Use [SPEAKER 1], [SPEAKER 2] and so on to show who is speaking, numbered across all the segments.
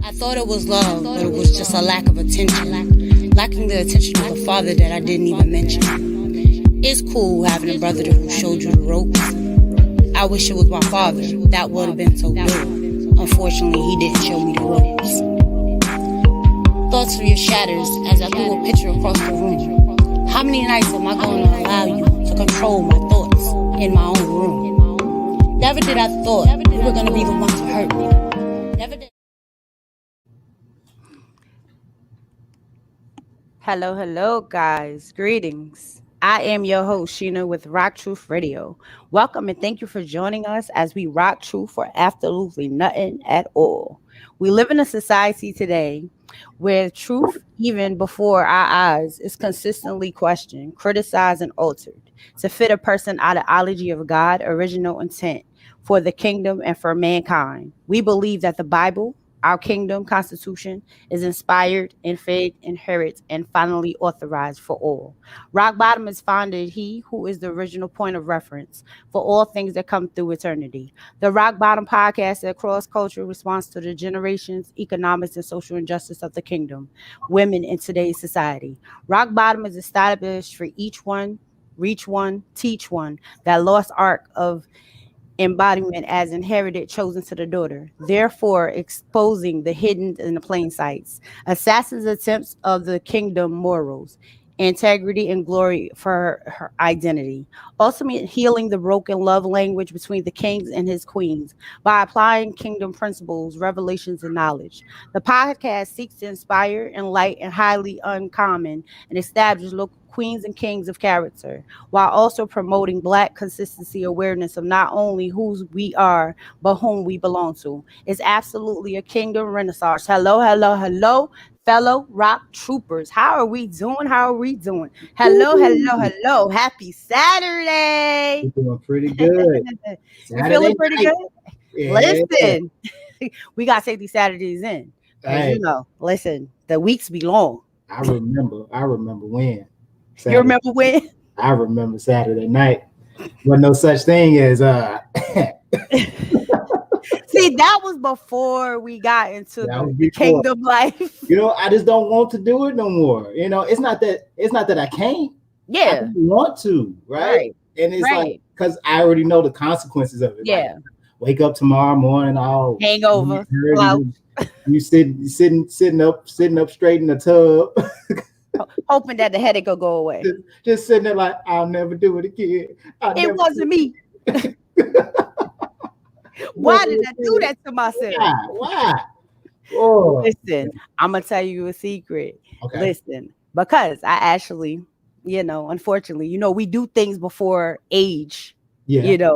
[SPEAKER 1] I thought it was love, but it was just a lack of attention. Lacking the attention of the father that I didn't even mention. It's cool having a brother who showed you the ropes. I wish it was my father. That would have been so good. Unfortunately, he didn't show me the ropes. Thoughts of your shatters as I threw a picture across the room. How many nights am I going to allow you to control my thoughts in my own room? Never did I thought you were going to be the one to hurt me. Never did.
[SPEAKER 2] Hello, guys. Greetings. I am your host, Sheena, with Rock Truth Radio. Welcome and thank you for joining us as we rock truth for absolutely nothing at all. We live in a society today where truth, even before our eyes, is consistently questioned, criticized, and altered to fit a person's ideology of God, original intent for the kingdom and for mankind. We believe that the Bible, our kingdom constitution, is inspired, infed, inherit, and finally authorized for all. Rock Bottom is founded he who is the original point of reference for all things that come through eternity. The Rock Bottom podcast is a cross-cultural response to the generations, economics, and social injustice of the kingdom, women in today's society. Rock Bottom is established for each one, reach one, teach one, that lost arc of embodiment as inherited chosen to the daughter, therefore exposing the hidden in the plain sights, assassins attempts of the kingdom morals, integrity and glory for her identity, ultimately healing the broken love language between the kings and his queens by applying kingdom principles, revelations, and knowledge. The podcast seeks to inspire, enlighten, highly uncommon, and establish local queens and kings of character, while also promoting Black consistency awareness of not only whose we are, but whom we belong to. It's absolutely a kingdom renaissance. Hello, fellow rock troopers. How are we doing? Hello. Happy Saturday.
[SPEAKER 3] We're doing pretty good.
[SPEAKER 2] You feeling pretty
[SPEAKER 3] night.
[SPEAKER 2] good?
[SPEAKER 3] Yeah.
[SPEAKER 2] Listen, we got to take these Saturdays in.
[SPEAKER 3] Hey,
[SPEAKER 2] Listen, the weeks be long.
[SPEAKER 3] I remember when.
[SPEAKER 2] You remember when?
[SPEAKER 3] I remember Saturday night. Wasn't no such thing as
[SPEAKER 2] See, that was before we got into the kingdom life.
[SPEAKER 3] I just don't want to do it no more. It's not that I can't.
[SPEAKER 2] Yeah.
[SPEAKER 3] I want to, right? And it's like, because I already know the consequences of it.
[SPEAKER 2] Yeah.
[SPEAKER 3] Like, wake up tomorrow morning, all
[SPEAKER 2] hangover.
[SPEAKER 3] You sitting up straight in the tub.
[SPEAKER 2] Hoping that the headache will go away.
[SPEAKER 3] Just sitting there like, I'll never do it again.
[SPEAKER 2] It wasn't me. Why did I do that to myself?
[SPEAKER 3] Why? Oh.
[SPEAKER 2] Listen, I'm going to tell you a secret.
[SPEAKER 3] Okay.
[SPEAKER 2] Listen, because I actually, unfortunately, we do things before age. Yeah.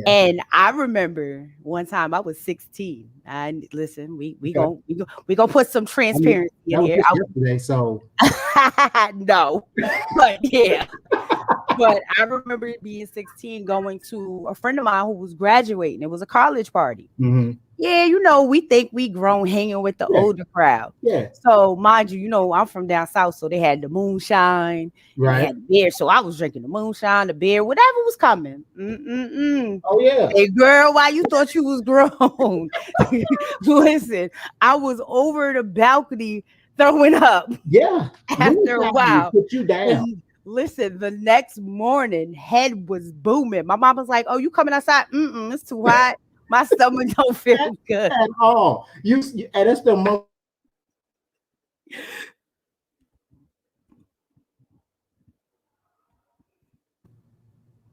[SPEAKER 2] And I remember one time I was 16. And listen, we gonna put some transparency in here.
[SPEAKER 3] Yesterday, so
[SPEAKER 2] no, but yeah. But I remember being 16, going to a friend of mine who was graduating. It was a college party.
[SPEAKER 3] Mm-hmm.
[SPEAKER 2] Yeah, we think we grown hanging with the older crowd.
[SPEAKER 3] Yeah.
[SPEAKER 2] So mind you, I'm from down south, so they had the moonshine,
[SPEAKER 3] right?
[SPEAKER 2] They had the beer, so I was drinking the moonshine, the beer, whatever was coming.
[SPEAKER 3] Oh yeah.
[SPEAKER 2] Hey girl, why you thought you was grown? Listen, I was over the balcony throwing up.
[SPEAKER 3] Yeah.
[SPEAKER 2] After a while,
[SPEAKER 3] put you down.
[SPEAKER 2] Listen, the next morning, head was booming. My mom was like, "Oh, you coming outside? It's too hot. My stomach don't feel good
[SPEAKER 3] at all." And that's the most.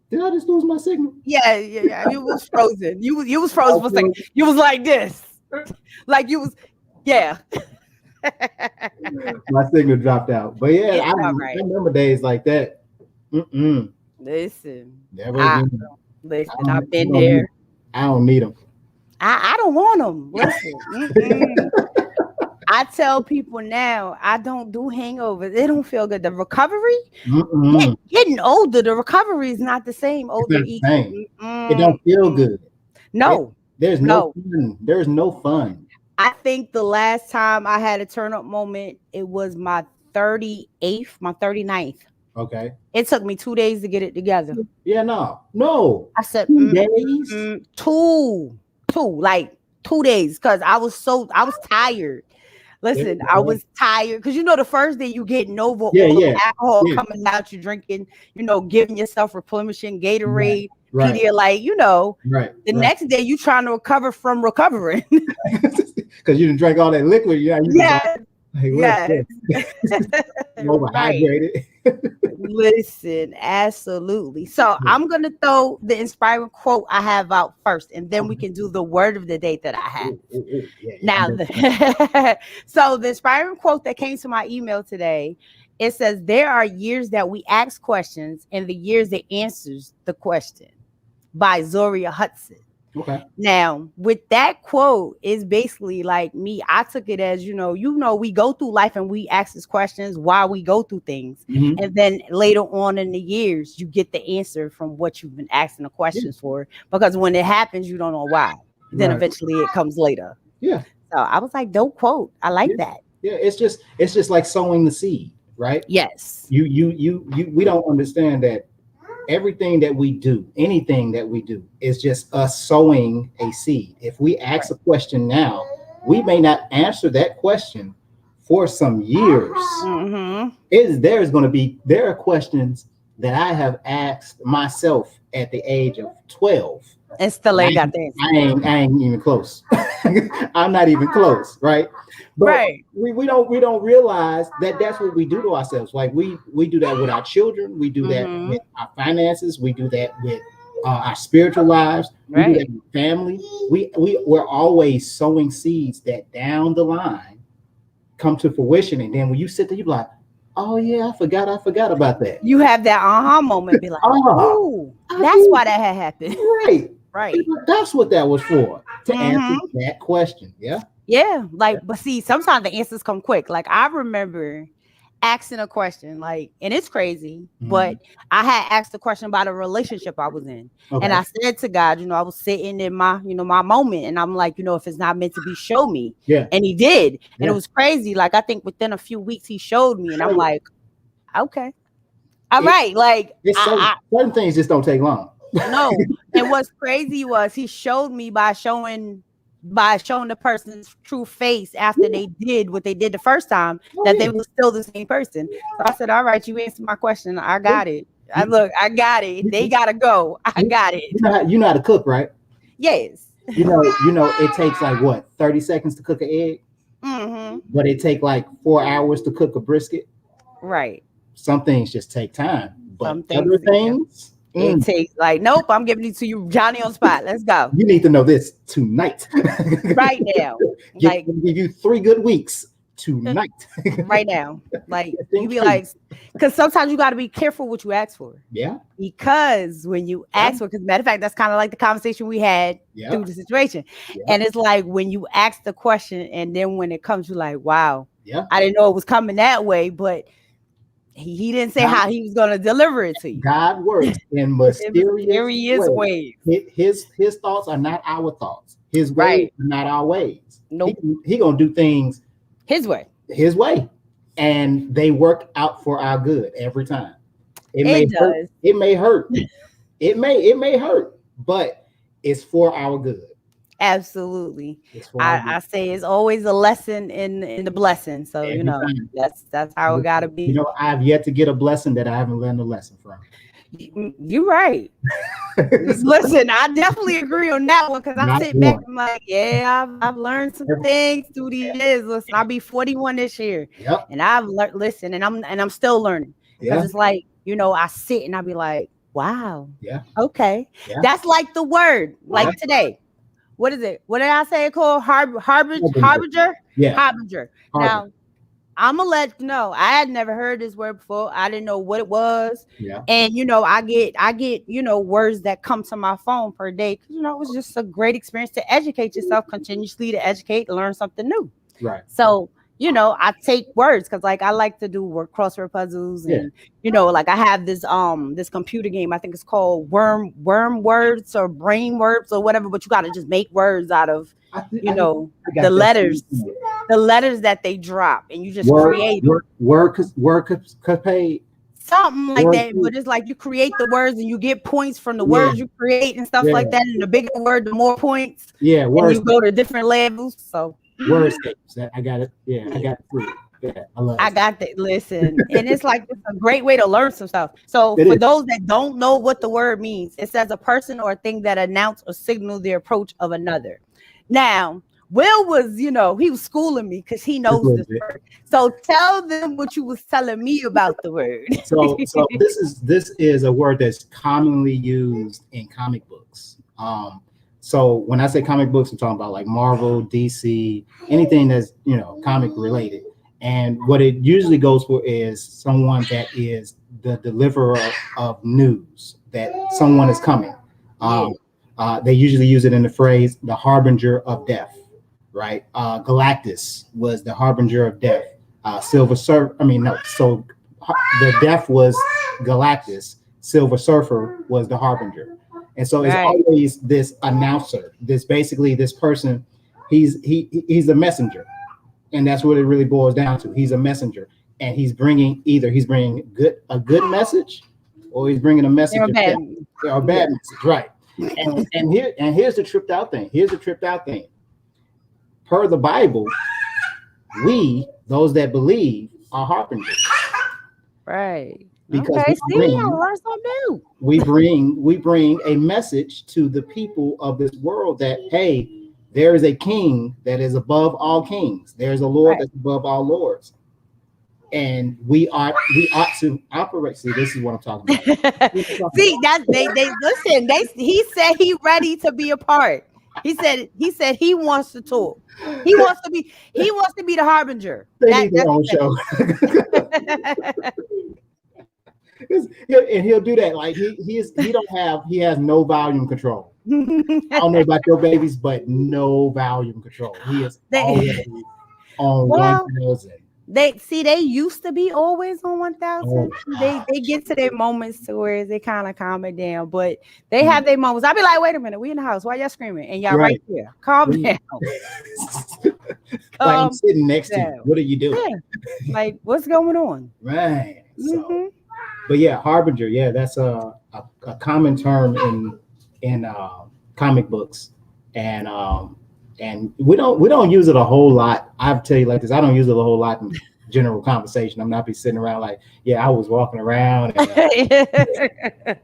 [SPEAKER 3] Did I just lose my signal?
[SPEAKER 2] Yeah. You was frozen. You was frozen for a second. You was like this, like you was, yeah.
[SPEAKER 3] My signal dropped out, but yeah, I remember days like that.
[SPEAKER 2] Listen,
[SPEAKER 3] never
[SPEAKER 2] listen. I've been there.
[SPEAKER 3] I don't need them.
[SPEAKER 2] I don't want them. Listen, I tell people now I don't do hangovers. They don't feel good. The recovery, getting older, the recovery is not the same. Older,
[SPEAKER 3] it don't feel good.
[SPEAKER 2] No,
[SPEAKER 3] there's no fun. There's no fun.
[SPEAKER 2] I think the last time I had a turn up moment, it was my 38th, my 39th.
[SPEAKER 3] Okay.
[SPEAKER 2] It took me 2 days to get it together.
[SPEAKER 3] Yeah, no.
[SPEAKER 2] I said
[SPEAKER 3] 2 days.
[SPEAKER 2] Two, like 2 days because I was tired. Listen, I was tired because the first day you get Nova, all the alcohol coming out, you drinking, giving yourself replenishing Gatorade, Pedialyte, the next day you trying to recover from recovering
[SPEAKER 3] because you didn't drink all that liquid. Overhydrated.
[SPEAKER 2] Listen, absolutely. So I'm gonna throw the inspiring quote I have out first, and then we can do the word of the day that I have. So the inspiring quote that came to my email today, it says, "There are years that we ask questions, and the years that answers the question," by Zoria Hudson.
[SPEAKER 3] Okay.
[SPEAKER 2] Now, with that quote, is basically like me. I took it as, we go through life and we ask these questions why we go through things.
[SPEAKER 3] Mm-hmm.
[SPEAKER 2] And then later on in the years, you get the answer from what you've been asking the questions for. Because when it happens, you don't know why. Then eventually it comes later.
[SPEAKER 3] Yeah.
[SPEAKER 2] So I was like, dope quote. I like that.
[SPEAKER 3] Yeah, it's just like sowing the seed, right?
[SPEAKER 2] Yes.
[SPEAKER 3] We don't understand that everything that we do, anything that we do, is just us sowing a seed. If we ask a question now, we may not answer that question for some years.
[SPEAKER 2] Mm-hmm.
[SPEAKER 3] There are questions that I have asked myself at the age of 12.
[SPEAKER 2] And still ain't got the answer.
[SPEAKER 3] I ain't even close. I'm not even close, right? But we don't realize that that's what we do to ourselves. Like we do that with our children. We do that with our finances. We do that with our spiritual lives. We do that with family. We're always sowing seeds that down the line come to fruition. And then when you sit there, you're like, oh yeah, I forgot about that.
[SPEAKER 2] You have that aha moment, be like, oh, that's why that had happened. Right.
[SPEAKER 3] That's what that was for, to answer that question. Yeah.
[SPEAKER 2] Yeah. But see, sometimes the answers come quick. Like I remember asking a question, and it's crazy, but I had asked a question about a relationship I was in. Okay. And I said to God, I was sitting in my, my moment, and I'm like, if it's not meant to be, show me.
[SPEAKER 3] Yeah.
[SPEAKER 2] And he did. And it was crazy. Like, I think within a few weeks he showed me, and I'm like, okay. All right. Like
[SPEAKER 3] certain things just don't take long.
[SPEAKER 2] No. And what's crazy was he showed me by showing the person's true face after they did what they did the first time, that they were still the same person. So I said, all right, you answered my question. I got it. I got it. They gotta go. I got it.
[SPEAKER 3] You know how to cook, right?
[SPEAKER 2] Yes.
[SPEAKER 3] You know, it takes 30 seconds to cook an egg.
[SPEAKER 2] Mm-hmm.
[SPEAKER 3] But it take 4 hours to cook a brisket.
[SPEAKER 2] Right.
[SPEAKER 3] Some things just take time. But other things,
[SPEAKER 2] it takes nope, I'm giving it to you, Johnny, on spot. Let's go.
[SPEAKER 3] You need to know this tonight.
[SPEAKER 2] Right now.
[SPEAKER 3] Give you 3 good weeks tonight.
[SPEAKER 2] Right now. You be because sometimes you got to be careful what you ask for.
[SPEAKER 3] Yeah.
[SPEAKER 2] Because when you ask for, because matter of fact, that's kind of like the conversation we had through the situation. Yeah. And it's like when you ask the question and then when it comes, you're like, wow, I didn't know it was coming that way, but he didn't say how he was going to deliver it to you.
[SPEAKER 3] God works in mysterious ways. His thoughts are not our thoughts. His ways are not our ways.
[SPEAKER 2] Nope.
[SPEAKER 3] He going to do things
[SPEAKER 2] his way.
[SPEAKER 3] And they work out for our good every time. It may hurt. It may hurt, but it's for our good.
[SPEAKER 2] Absolutely. I say it's always a lesson in the blessing. So every time. that's how it gotta be.
[SPEAKER 3] I've yet to get a blessing that I haven't learned a lesson from.
[SPEAKER 2] You're right. Listen, I definitely agree on that one, because I sit back and I'm like, I've learned some things through the years. Listen, I'll be 41 this year.
[SPEAKER 3] Yep.
[SPEAKER 2] And I've learned, and I'm still learning. Because it's like, I sit and I'll be like, wow.
[SPEAKER 3] Yeah.
[SPEAKER 2] Okay. Yeah. That's like the word, like today. What is it? What did I say it called? Harbinger?
[SPEAKER 3] Yeah.
[SPEAKER 2] Harbinger. Now, I'm gonna let you know, I had never heard this word before. I didn't know what it was.
[SPEAKER 3] Yeah.
[SPEAKER 2] And I get words that come to my phone per day. It was just a great experience to educate yourself, continuously to educate, learn something new.
[SPEAKER 3] Right.
[SPEAKER 2] So I take words because I like to do crossword puzzles, and I have this computer game. I think it's called worm words or brain words or whatever, but you got to just make words out of the letters that they drop, and you just create
[SPEAKER 3] word capade.
[SPEAKER 2] something like that, but it's like you create the words and you get points from the words you create and stuff like that. And the bigger the word, the more points.
[SPEAKER 3] Yeah,
[SPEAKER 2] and you go to different levels. So
[SPEAKER 3] wordscapes. I got it. Yeah, I got it. Yeah, I
[SPEAKER 2] got that. Listen, and it's like it's a great way to learn some stuff. So for those that don't know what the word means, it says a person or a thing that announce or signal the approach of another. Now, Will was, he was schooling me because he knows this word. So tell them what you was telling me about the word.
[SPEAKER 3] So this is a word that's commonly used in comic books. So when I say comic books, I'm talking about like Marvel, DC, anything that's comic related. And what it usually goes for is someone that is the deliverer of news that someone is coming. They usually use it in the phrase "the harbinger of death." Right? Galactus was the harbinger of death. Silver Surfer. So the death was Galactus. Silver Surfer was the harbinger. And so it's always this announcer. This person. He's the messenger. And that's what it really boils down to. He's a messenger, and he's bringing a good message, or he's bringing a message or a bad message, right? And here's the tripped out thing. Per the Bible, we, those that believe, are harbingers,
[SPEAKER 2] right?
[SPEAKER 3] Because we bring a message to the people of this world that, hey, there is a king that is above all kings. There's a Lord that's above all lords. And we ought to operate. See, this is what I'm talking about.
[SPEAKER 2] See, that's they listen. He said he ready to be a part. He said he wants to talk. He wants to be the harbinger.
[SPEAKER 3] They need their own show. And he'll do that. Like he has no volume control. I don't know about your babies, but no volume control. He is always on 1,000.
[SPEAKER 2] They used to be always on 1,000. They get to their moments to where they kind of calm it down, but they have their moments. I'll be like, wait a minute, we in the house. Why y'all screaming? And y'all right there. Calm down.
[SPEAKER 3] Like I'm sitting next to you. What are you doing?
[SPEAKER 2] Yeah. Like, what's going on?
[SPEAKER 3] Right. So, but yeah, harbinger. Yeah, that's a common term in comic books, and we don't use it a whole lot. I'll tell you like this: I don't use it a whole lot in general conversation. I'm not be sitting around like, yeah, I was walking around, and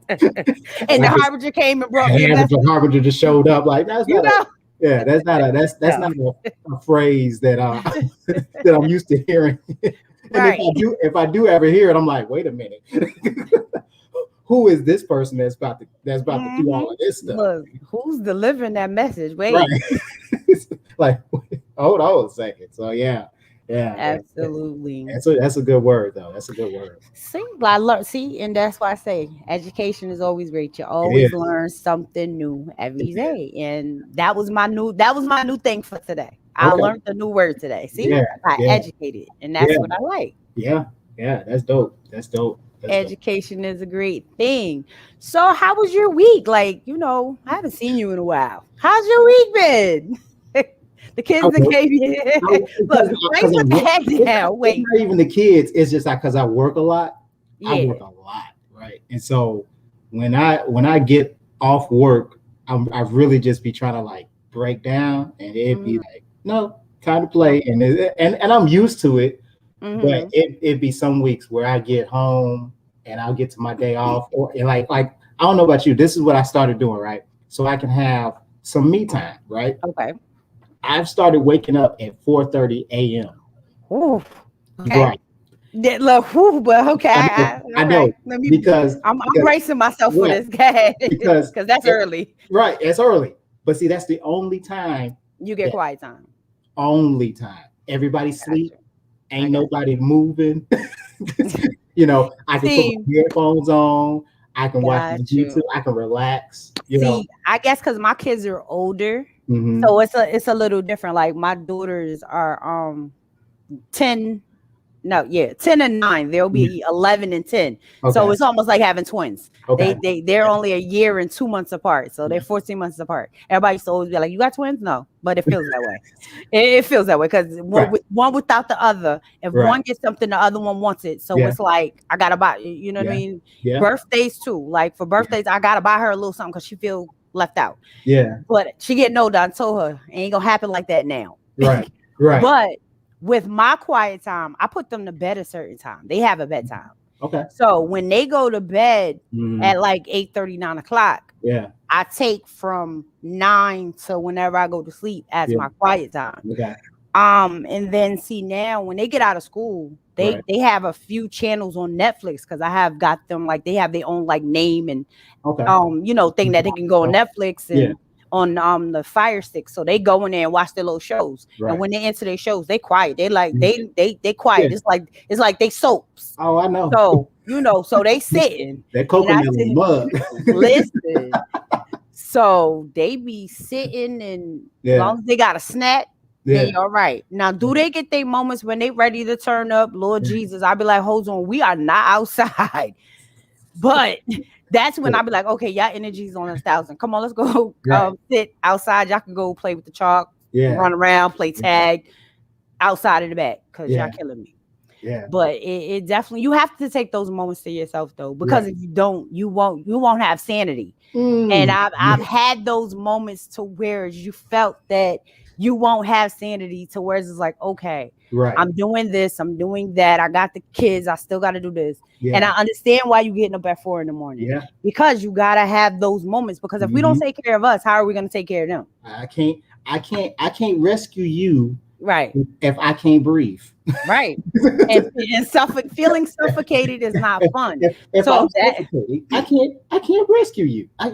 [SPEAKER 2] the harbinger came and brought me.
[SPEAKER 3] The harbinger just showed up. Like that's not. That's not a phrase that that I'm used to hearing. And if I do ever hear it, I'm like, wait a minute. Who is this person that's about to do all of this stuff?
[SPEAKER 2] Look, who's delivering that message? Wait.
[SPEAKER 3] Right. Like, hold on a second. So yeah,
[SPEAKER 2] absolutely.
[SPEAKER 3] That's a good word, though. That's a good word.
[SPEAKER 2] See, and that's why I say education is always great. You always learn something new every day, and that was my new thing for today. I learned a new word today. See, I educated, and that's what I like.
[SPEAKER 3] Yeah, that's dope.
[SPEAKER 2] Education is a great thing. So how was your week? Like, I haven't seen you in a while. How's your week been? The kids that gave you look, put the head down. Wait.
[SPEAKER 3] It's not even the kids, it's just like because I work a lot. I work a lot, right? And so when I get off work, I really just be trying to like break down, and it'd be like, no, time to play. And I'm used to it. But it'd be some weeks where I get home and I'll get to my day off, or like I don't know about you. This is what I started doing, right? So I can have some me time, right?
[SPEAKER 2] Okay.
[SPEAKER 3] I've started waking up at 4:30 a.m.
[SPEAKER 2] Ooh, okay. Right. But okay.
[SPEAKER 3] I know because
[SPEAKER 2] I'm bracing myself for this guy because that's early.
[SPEAKER 3] Right, it's early. But see, that's the only time
[SPEAKER 2] you get quiet time.
[SPEAKER 3] Only time. Everybody sleep. Ain't nobody moving. I can put my headphones on. I can watch YouTube. I can relax.
[SPEAKER 2] I guess because my kids are older, so it's a little different. Like my daughters are 10, No, yeah, 10 and 9. There'll be 11 and 10.
[SPEAKER 3] Okay.
[SPEAKER 2] So it's almost like having twins.
[SPEAKER 3] Okay.
[SPEAKER 2] They're only a year and 2 months apart. So they're 14 months apart. Everybody used to always be like, "You got twins?" No, but it feels that way. It feels that way because one without the other. If one gets something, the other one wants it. So it's like I gotta buy. You know what I mean?
[SPEAKER 3] Yeah.
[SPEAKER 2] Birthdays too. Like for birthdays, I gotta buy her a little something because she feel left out.
[SPEAKER 3] Yeah.
[SPEAKER 2] But she getting older. I told her it ain't gonna happen like that now.
[SPEAKER 3] Right. Right.
[SPEAKER 2] But with my quiet time, I put them to bed a certain time. They have a bedtime.
[SPEAKER 3] Okay.
[SPEAKER 2] So when they go to bed at like 8:30, 9 o'clock, I take from 9 to whenever I go to sleep as my quiet time.
[SPEAKER 3] Okay.
[SPEAKER 2] And then see now when they get out of school, they have a few channels on Netflix because I have got them like they have their own like name and thing that they can go on Netflix and on the Fire Stick. So they go in there and watch their little shows. And when they enter their shows, they quiet. They like they quiet. It's like they soaps.
[SPEAKER 3] Oh, I know.
[SPEAKER 2] So so they sitting.
[SPEAKER 3] That coconut in the mug.
[SPEAKER 2] Listen. So they be sitting and as long as they got a snack, then all right. Now, do they get their moments when they ready to turn up? Lord Jesus, I'll be like, hold on, we are not outside. But that's when I'll be like, okay, y'all energy's on 1,000. Come on, let's go sit outside. Y'all can go play with the chalk, run around, play tag outside in the back because y'all killing me. Yeah. But it definitely, you have to take those moments to yourself though, because if you don't, you won't have sanity. And I've had those moments to where you felt that you won't have sanity to where it's like, okay, I'm doing this, I'm doing that. I got the kids, I still got to do this. And I understand why you're getting up at 4 a.m. Because you got to have those moments, because if we don't take care of us, how are we going to take care of them?
[SPEAKER 3] I can't rescue you.
[SPEAKER 2] Right.
[SPEAKER 3] If I can't breathe.
[SPEAKER 2] Right. and feeling suffocated is not fun.
[SPEAKER 3] If I'm suffocated, I can't rescue you. I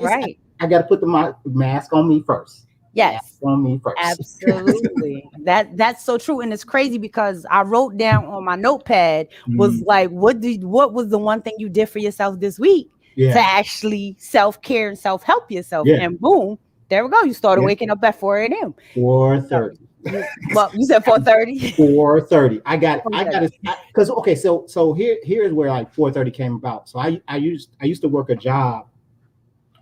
[SPEAKER 3] got to put the mask on me first.
[SPEAKER 2] Yes.
[SPEAKER 3] On me first.
[SPEAKER 2] Absolutely. That's so true. And it's crazy because I wrote down on my notepad was like, what was the one thing you did for yourself this week to actually self-care and self-help yourself? And boom, there we go. You started waking up at 4 a.m.
[SPEAKER 3] 4:30.
[SPEAKER 2] Well, you said 4:30.
[SPEAKER 3] 4:30. I got it because okay. So here's where like 4:30 came about. So I used to work a job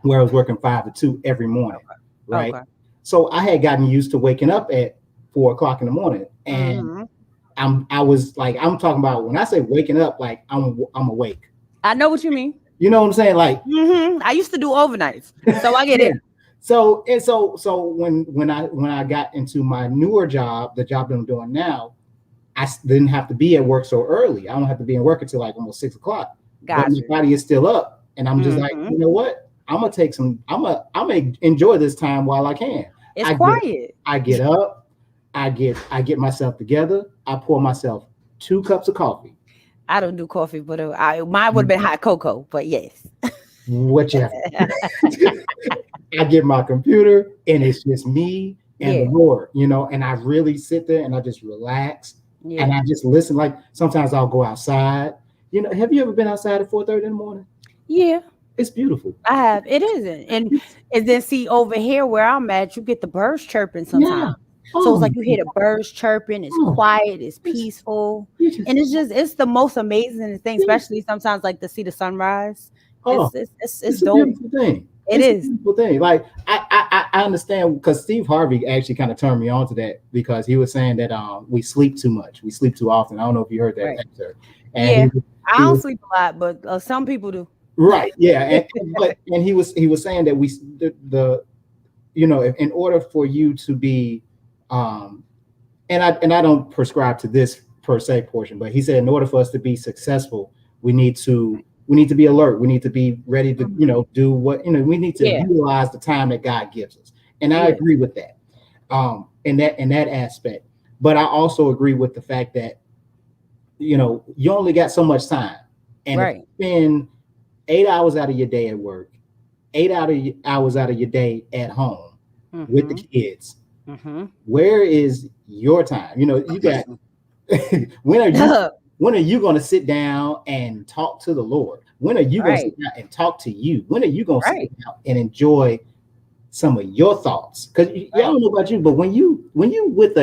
[SPEAKER 3] where I was working 5 to 2 every morning, right? Okay. So I had gotten used to waking up at 4 o'clock in the morning, and I'm talking about when I say waking up, like I'm awake.
[SPEAKER 2] I know what you mean.
[SPEAKER 3] You know what I'm saying? Like
[SPEAKER 2] I used to do overnights, so I get it.
[SPEAKER 3] So when I got into my newer job, the job that I'm doing now, I didn't have to be at work so early. I don't have to be in work until like almost 6 o'clock. But my body is still up, and I'm just like, you know what? I'm gonna enjoy this time while I can.
[SPEAKER 2] It's quiet.
[SPEAKER 3] I get up, I get myself together. I pour myself 2 cups of coffee.
[SPEAKER 2] I don't do coffee, but mine would have been hot cocoa. But yes,
[SPEAKER 3] whichever. I get my computer and it's just me and the Lord, and I really sit there and I just relax and I just listen. Like sometimes I'll go outside. Have you ever been outside at 4:30 in the morning?
[SPEAKER 2] Yeah.
[SPEAKER 3] It's beautiful.
[SPEAKER 2] I have. It isn't. And then see over here where I'm at, you get the birds chirping sometimes. Yeah. So it's like you hear the birds chirping. It's quiet. It's peaceful. And it's the most amazing thing, especially sometimes like to see the sunrise. It's dope.
[SPEAKER 3] A beautiful thing.
[SPEAKER 2] It is
[SPEAKER 3] a beautiful thing. Like I understand because Steve Harvey actually kind of turned me on to that because he was saying that we sleep too much. We sleep too often. I don't know if you heard that answer.
[SPEAKER 2] And I don't sleep a lot, but some people do.
[SPEAKER 3] Right. Yeah. And he was saying that in order for you to be and I don't prescribe to this per se portion, but he said in order for us to be successful, we need to be alert. We need to be ready to, do what, we need to utilize the time that God gives us. And I agree with that. In that aspect. But I also agree with the fact that, you only got so much time. And if you spend 8 hours out of your day at work, 8 hours out of your day at home with the kids. Where is your time? You got when are you going to sit down and talk to the Lord? When are you going to sit down and talk to you? When are you going to sit down and enjoy some of your thoughts? Because I don't know about you, but when you with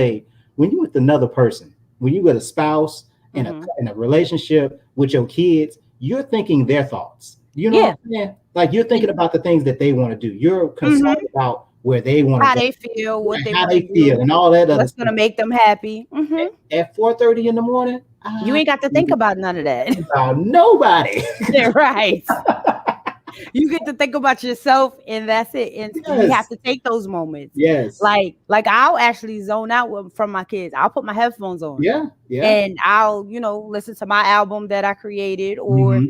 [SPEAKER 3] another person, when you with a spouse, in a relationship with your kids, you're thinking their thoughts. You know what I'm saying? Like you're thinking about the things that they want to do. You're concerned about where they want to go,
[SPEAKER 2] how they feel, what they
[SPEAKER 3] how they feel, and all that other
[SPEAKER 2] what's
[SPEAKER 3] stuff.
[SPEAKER 2] gonna make them happy.
[SPEAKER 3] At 4:30 in the morning,
[SPEAKER 2] you ain't got to think about none of that.
[SPEAKER 3] About nobody.
[SPEAKER 2] Right. You get to think about yourself, and that's it. And you have to take those moments.
[SPEAKER 3] Yes.
[SPEAKER 2] Like I'll actually zone out from my kids. I'll put my headphones on.
[SPEAKER 3] Yeah.
[SPEAKER 2] And I'll, listen to my album that I created, or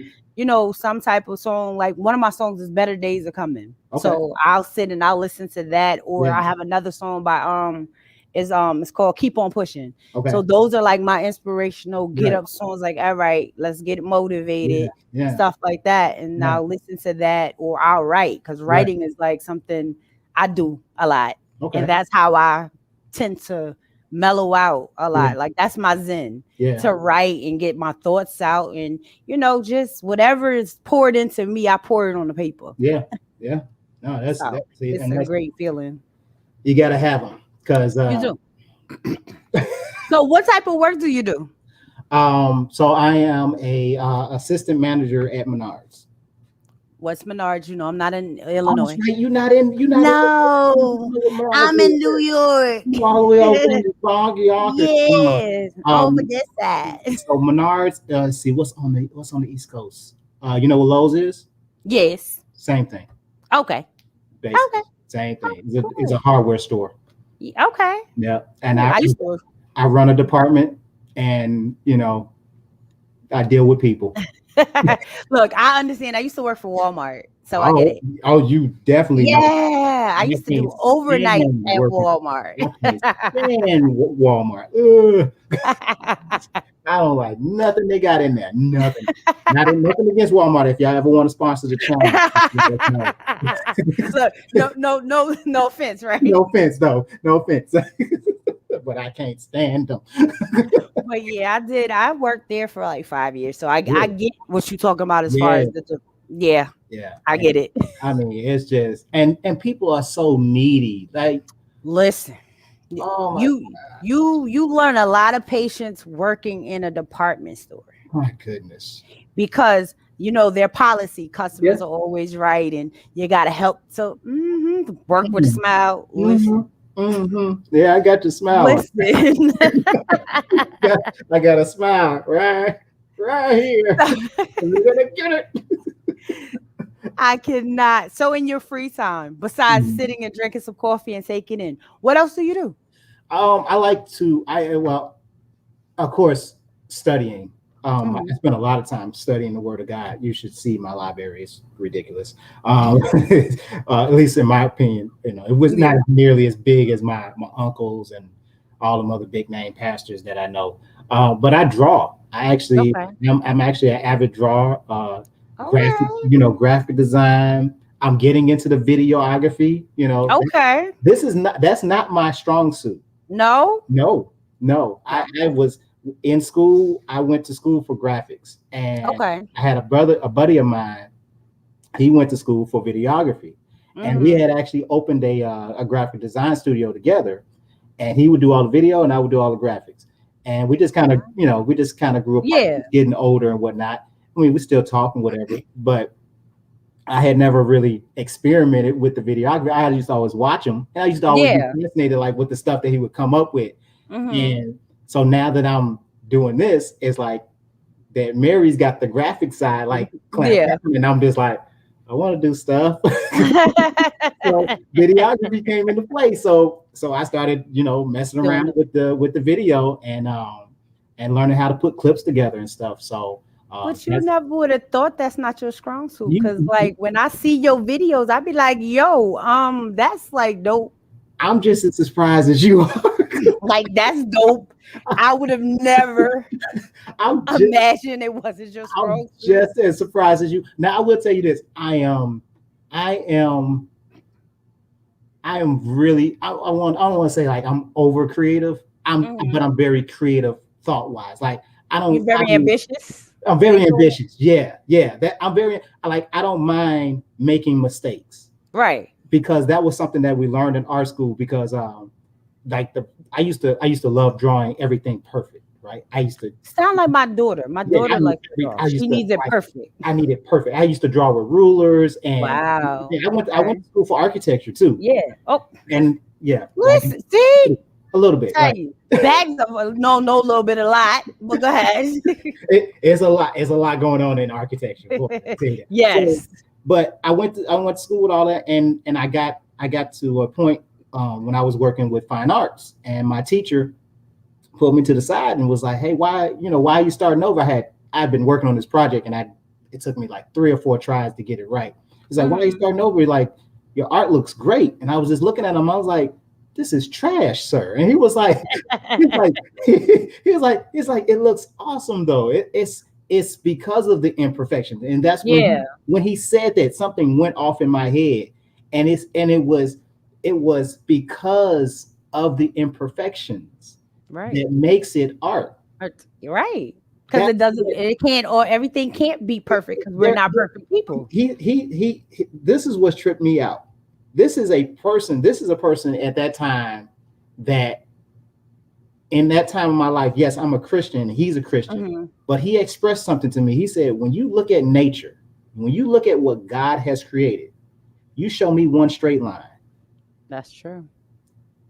[SPEAKER 2] some type of song. Like one of my songs is "Better Days Are Coming." Okay. So I'll sit and I'll listen to that, or I have another song by it's called "Keep On Pushing." Okay. So those are like my inspirational get up songs. Like, all right, let's get motivated, stuff like that, and I'll listen to that, or I'll write, because writing is like something I do a lot, and that's how I tend to mellow out a lot. Like that's my zen, to write and get my thoughts out, and just whatever is poured into me, I pour it on the paper.
[SPEAKER 3] No, that's
[SPEAKER 2] it's a great feeling.
[SPEAKER 3] You gotta have them, because
[SPEAKER 2] you do. So what type of work do you do?
[SPEAKER 3] So I am a assistant manager at Menards.
[SPEAKER 2] What's Menards? I'm not in Illinois.
[SPEAKER 3] You're not in.
[SPEAKER 2] No, I'm in New York.
[SPEAKER 3] All the way over in the Bronx,
[SPEAKER 2] yes, over this side.
[SPEAKER 3] So Menards. Let's see what's on the East Coast. You know what Lowe's is?
[SPEAKER 2] Yes.
[SPEAKER 3] Same thing.
[SPEAKER 2] Okay.
[SPEAKER 3] Basically, okay. Same thing. It's a hardware store.
[SPEAKER 2] Okay.
[SPEAKER 3] Yeah, and I run a department, and I deal with people.
[SPEAKER 2] Look, I understand. I used to work for Walmart, so I get it.
[SPEAKER 3] Oh, you definitely.
[SPEAKER 2] Yeah, I used to do overnight at Walmart.
[SPEAKER 3] Walmart. I don't like nothing they got in there. Nothing. Nothing against Walmart. If y'all ever want to sponsor the
[SPEAKER 2] channel. Look, no offense, right?
[SPEAKER 3] No offense, though. No offense. But I can't stand them.
[SPEAKER 2] But yeah, I did. I worked there for like 5 years, so I get what you're talking about as far as I get it.
[SPEAKER 3] I mean, it's just and people are so needy. Like,
[SPEAKER 2] listen, you learn a lot of patience working in a department store.
[SPEAKER 3] My goodness,
[SPEAKER 2] because their policy, customers are always right, and you got to help. So work with a smile. Listen.
[SPEAKER 3] Yeah, I got to smile.
[SPEAKER 2] Listen.
[SPEAKER 3] I got a smile right here. You're gonna get it.
[SPEAKER 2] I cannot. So in your free time, besides sitting and drinking some coffee and taking in, what else do you do?
[SPEAKER 3] I like to. Of course, studying. I spend a lot of time studying the Word of God. You should see my library; it's ridiculous. At least in my opinion, it was not nearly as big as my uncles and all them other big name pastors that I know. But I draw. I'm actually an avid drawer. Graphic design. I'm getting into the videography.
[SPEAKER 2] Okay.
[SPEAKER 3] That's not my strong suit.
[SPEAKER 2] No.
[SPEAKER 3] I was. In school, I went to school for graphics, and I had a buddy of mine. He went to school for videography, and we had actually opened a graphic design studio together. And he would do all the video, and I would do all the graphics. And we just kind of, grew up, getting older and whatnot. I mean, we still talking, whatever. But I had never really experimented with the videography. I used to always watch him, and I used to always be fascinated, like with the stuff that he would come up with, and. So now that I'm doing this, it's like that Mary's got the graphic side, like and I'm just like, I want to do stuff. So videography came into play. So I started, messing around with the video and learning how to put clips together and stuff. So
[SPEAKER 2] but you never would have thought that's not your strong suit, because like when I see your videos, I'd be like, yo, that's like dope.
[SPEAKER 3] I'm just as surprised as you are.
[SPEAKER 2] Like, that's dope. I would have never imagined it wasn't your strong suit.
[SPEAKER 3] Just as surprised as you. Now, I will tell you this. I am really. I don't want to say like I'm over creative. But I'm very creative thought wise. Like
[SPEAKER 2] You're very ambitious.
[SPEAKER 3] I'm very ambitious. Yeah. That I'm very I don't mind making mistakes.
[SPEAKER 2] Right.
[SPEAKER 3] Because that was something that we learned in art school. Because I used to love drawing everything perfect, right? I used to
[SPEAKER 2] sound like my daughter. My daughter likes to draw. She needs it perfect.
[SPEAKER 3] I need it perfect. I used to draw with rulers, and
[SPEAKER 2] wow.
[SPEAKER 3] I went to school for architecture too.
[SPEAKER 2] Yeah. Oh,
[SPEAKER 3] and yeah,
[SPEAKER 2] listen, see,
[SPEAKER 3] a little bit, right?
[SPEAKER 2] Bags of no, little bit, a lot. But go ahead.
[SPEAKER 3] It's a lot. It's a lot going on in architecture.
[SPEAKER 2] Yes.
[SPEAKER 3] So, but I went to school with all that, and I got to a point when I was working with fine arts, and my teacher pulled me to the side and was like, "Hey, why are you starting over? I've been working on this project, and it took me like 3 or 4 tries to get it right. He's like, why are you starting over? Like, your art looks great." And I was just looking at him. I was like, "This is trash, sir." And he was like, it looks awesome though. It's because of the imperfections. And that's when he said that, something went off in my head. And it was because of the imperfections that makes it art.
[SPEAKER 2] Right. Because it can't, or everything can't be perfect because we're not perfect people.
[SPEAKER 3] This is what tripped me out. This is a person at that time that, in that time of my life, yes, I'm a Christian, he's a Christian, but he expressed something to me. He said, when you look at nature, when you look at what God has created, you show me one straight line.
[SPEAKER 2] That's true.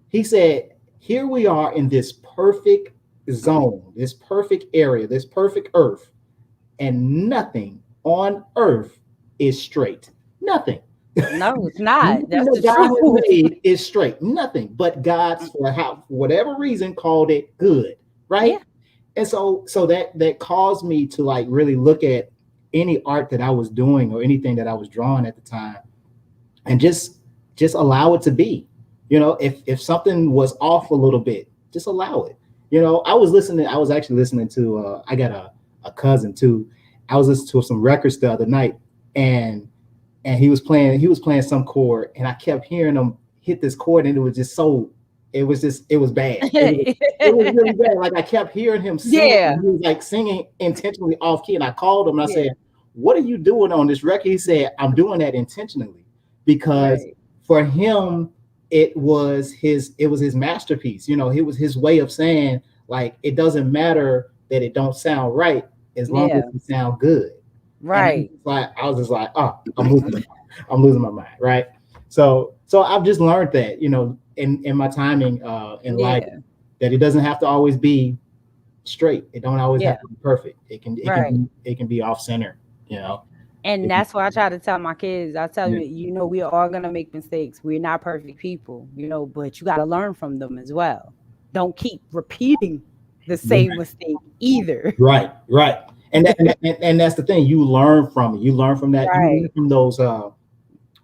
[SPEAKER 3] He said, here we are in this perfect zone, this perfect area, this perfect earth, and nothing on earth is straight. Nothing.
[SPEAKER 2] No, it's not. That's the
[SPEAKER 3] truth. Made is straight. Nothing. But God, for whatever reason, called it good, right? Yeah. And so that caused me to like really look at any art that I was doing or anything that I was drawing at the time, and just allow it to be. If something was off a little bit, just allow it. I was actually listening to I got a cousin too. I was listening to some records the other night, and he was playing some chord, and I kept hearing him hit this chord, and it was bad. It was really bad. Like, I kept hearing him sing. Yeah. He was like singing intentionally off key, and I called him and I said, "What are you doing on this record?" He said, "I'm doing that intentionally because for him, it was his masterpiece. It was his way of saying, like, it doesn't matter that it don't sound right as long as it sound good." Right. I was just like, "Oh, I'm losing my mind." Right. So I've just learned that, in my timing in life, that it doesn't have to always be straight. It don't always have to be perfect. It can be off center,
[SPEAKER 2] And that's why I try to tell my kids. I tell you, we are all gonna make mistakes. We're not perfect people, but you got to learn from them as well. Don't keep repeating the same mistake either.
[SPEAKER 3] Right. And that's the thing. You learn from it. You learn from that. You learn from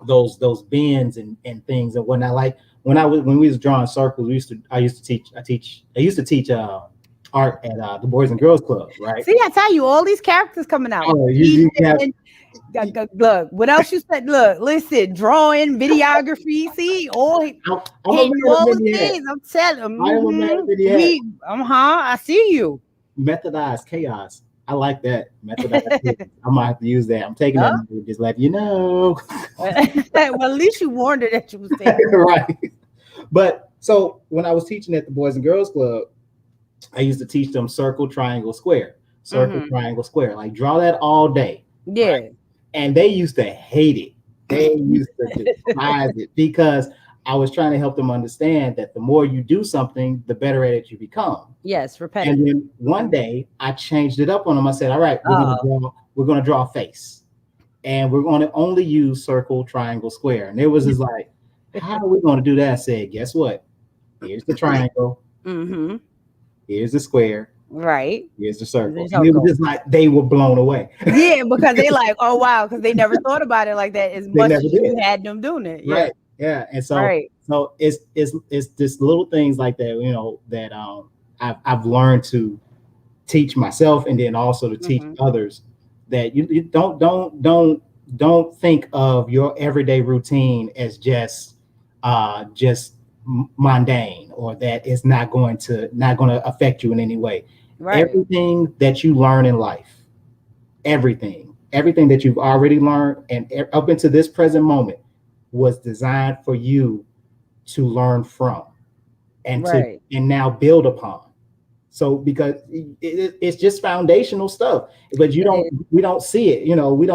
[SPEAKER 3] those bends and things and whatnot. Like when we was drawing circles, I used to teach art at the Boys and Girls Club, right?
[SPEAKER 2] See, I tell you, all these characters coming out.
[SPEAKER 3] Oh,
[SPEAKER 2] look, what else you said? Look, listen, drawing, videography. See, all things. I'm telling them. I see you.
[SPEAKER 3] Methodized chaos. I like that. Methodized. I might have to use that. I'm taking that. Just let you know.
[SPEAKER 2] Well, at least you warned her that you was taking it.
[SPEAKER 3] Right. But so when I was teaching at the Boys and Girls Club, I used to teach them circle, triangle, square. Circle, triangle, square. Like, draw that all day.
[SPEAKER 2] Yeah.
[SPEAKER 3] Right? And they used to hate it. They used to despise it because I was trying to help them understand that the more you do something, the better at it you become.
[SPEAKER 2] Yes, repetitive.
[SPEAKER 3] And then one day I changed it up on them. I said, "All right, we're gonna draw a face, and we're going to only use circle, triangle, square." And it was just like, "How are we going to do that?" I said, "Guess what? Here's the triangle. Here's the square.
[SPEAKER 2] Right.
[SPEAKER 3] Here's the circle." And it was just like they were blown away.
[SPEAKER 2] Yeah, because they like, oh wow, because they never thought about it like that as much as you had them doing it. Yeah.
[SPEAKER 3] Right. Yeah. And so it's just little things like that, that I've learned to teach myself, and then also to teach others, that you don't think of your everyday routine as just mundane, or that it's not going to affect you in any way. Right. Everything that you learn in life, everything that you've already learned and up into this present moment was designed for you to learn from and and now build upon. So because it's just foundational stuff, but we don't see it. We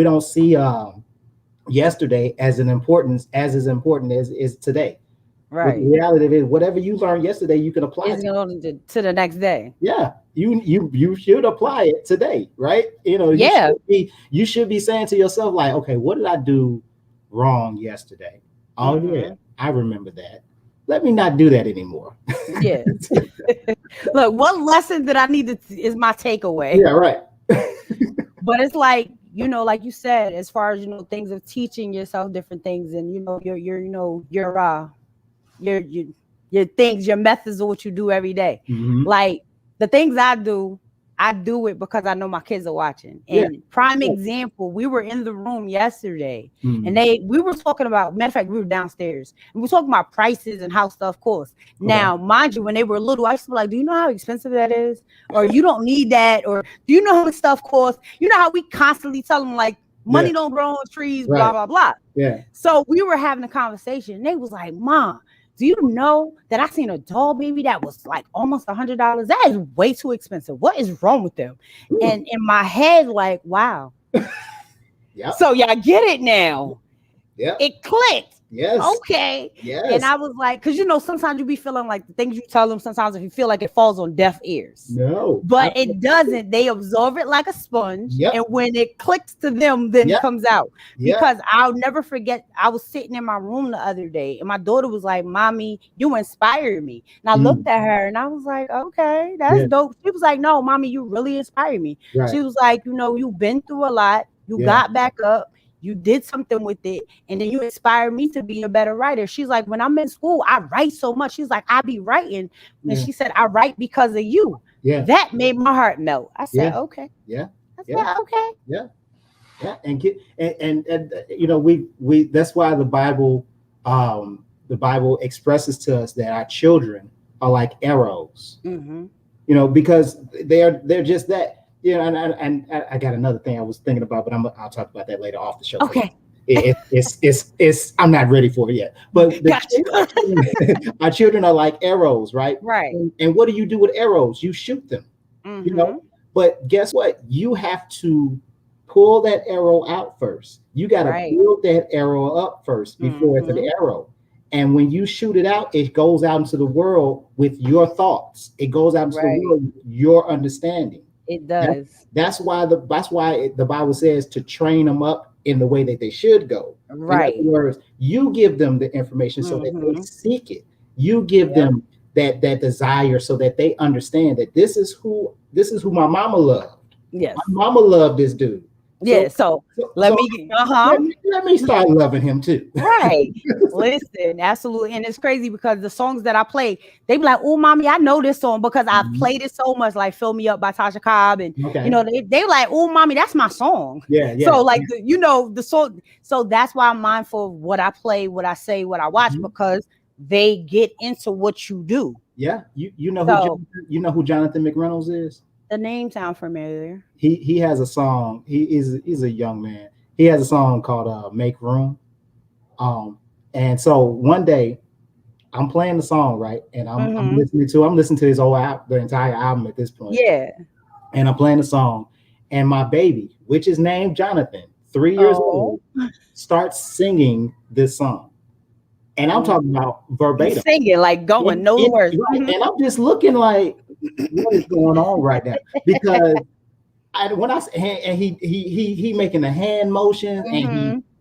[SPEAKER 3] don't see yesterday as important as is today. Right. The reality is, whatever you learned yesterday, you can apply
[SPEAKER 2] to the next day.
[SPEAKER 3] Yeah, you should apply it today, right? You should be saying to yourself, like, okay, what did I do wrong yesterday? Oh yeah, I remember that. Let me not do that anymore.
[SPEAKER 2] Yeah. Look, what lesson that I need is my takeaway.
[SPEAKER 3] Yeah, right.
[SPEAKER 2] But it's like, like you said, as far as things of teaching yourself different things, and your things, your methods of what you do every day. Like the things I do it because I know my kids are watching. And prime example, we were in the room yesterday and we were talking about, matter of fact, we were downstairs and we were talking about prices and how stuff costs. Now, mind you, when they were little, I used to be like, do you know how expensive that is? Or you don't need that? Or do you know how much stuff costs? You know how we constantly tell them, like, money don't grow on trees, blah, blah, blah.
[SPEAKER 3] Yeah.
[SPEAKER 2] So we were having a conversation and they was like, Mom, do you know that I seen a doll baby that was like almost $100? That is way too expensive. What is wrong with them? Ooh. And in my head, like, wow. So y'all get it now. Yeah. It clicked.
[SPEAKER 3] Yes.
[SPEAKER 2] Okay. Yes. And I was like, because sometimes you be feeling like the things you tell them, sometimes if you feel like it falls on deaf ears.
[SPEAKER 3] No.
[SPEAKER 2] But it doesn't. They absorb it like a sponge. Yep. And when it clicks to them, then it comes out. Yep. Because I'll never forget, I was sitting in my room the other day and my daughter was like, Mommy, you inspired me. And I looked at her and I was like, okay, that's dope. She was like, no, Mommy, you really inspired me. Right. She was like, you've been through a lot. You got back up. You did something with it, and then you inspired me to be a better writer. She's like, when I'm in school, I write so much. She's like, I be writing. And she said, I write because of you. Yeah. That made my heart melt. I said, okay.
[SPEAKER 3] Yeah.
[SPEAKER 2] I said, okay.
[SPEAKER 3] Yeah. Yeah. And we that's why the Bible expresses to us that our children are like arrows. Because they're just that. Yeah, and I got another thing I was thinking about, but I'll talk about that later off the show.
[SPEAKER 2] Okay.
[SPEAKER 3] It's I'm not ready for it yet. But our children are like arrows, right?
[SPEAKER 2] Right.
[SPEAKER 3] And what do you do with arrows? You shoot them. But guess what? You have to pull that arrow out first. You got to build that arrow up first before it's an arrow. And when you shoot it out, it goes out into the world with your thoughts. It goes out into the world with your understanding.
[SPEAKER 2] It does.
[SPEAKER 3] That's why the Bible says to train them up in the way that they should go.
[SPEAKER 2] Right.
[SPEAKER 3] In other words, you give them the information so that they seek it. You give them that desire so that they understand that this is who my mama loved.
[SPEAKER 2] Yes.
[SPEAKER 3] My mama loved this dude.
[SPEAKER 2] Yeah, so let
[SPEAKER 3] me start loving him too.
[SPEAKER 2] Right. Listen, absolutely. And it's crazy because the songs that I play, they be like, oh, Mommy, I know this song because I've played it so much, like Fill Me Up by Tasha Cobb. And they like, oh, Mommy, that's my song.
[SPEAKER 3] Yeah.
[SPEAKER 2] So like the song. So that's why I'm mindful of what I play, what I say, what I watch, because they get into what you do.
[SPEAKER 3] Yeah. You know who Jonathan McReynolds is?
[SPEAKER 2] The name sounds familiar.
[SPEAKER 3] He has a song. He's a young man. He has a song called Make Room. And so one day I'm playing the song, right? And I'm listening to his the entire album at this point.
[SPEAKER 2] Yeah.
[SPEAKER 3] And I'm playing the song, and my baby, which is named Jonathan, 3 years old, starts singing this song. And I'm talking about verbatim.
[SPEAKER 2] Singing, like going, no words.
[SPEAKER 3] And I'm just looking like, what is going on right now? Because he making the hand motion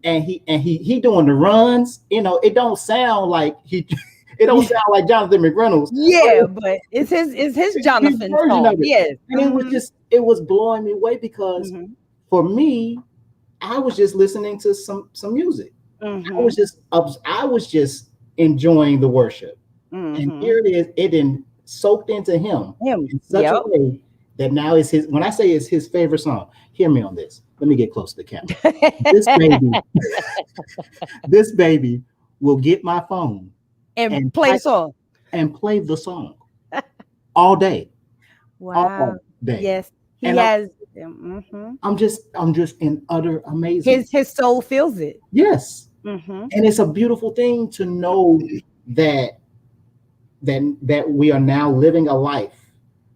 [SPEAKER 3] and he doing the runs. It don't sound like it don't sound like Jonathan McReynolds.
[SPEAKER 2] Yeah, but it's his Jonathan song. Yes,
[SPEAKER 3] and it was blowing me away because for me, I was just listening to some music. I was just enjoying the worship, and here it is. It didn't soaked into him in such a way that now is his. When I say it's his favorite song, hear me on this. Let me get close to the camera. This baby will get my phone
[SPEAKER 2] and play the song
[SPEAKER 3] and play the song all day.
[SPEAKER 2] Wow.
[SPEAKER 3] All day.
[SPEAKER 2] Yes, he has.
[SPEAKER 3] I'm just in utter amazement.
[SPEAKER 2] His soul feels it.
[SPEAKER 3] Yes. And it's a beautiful thing to know that that we are now living a life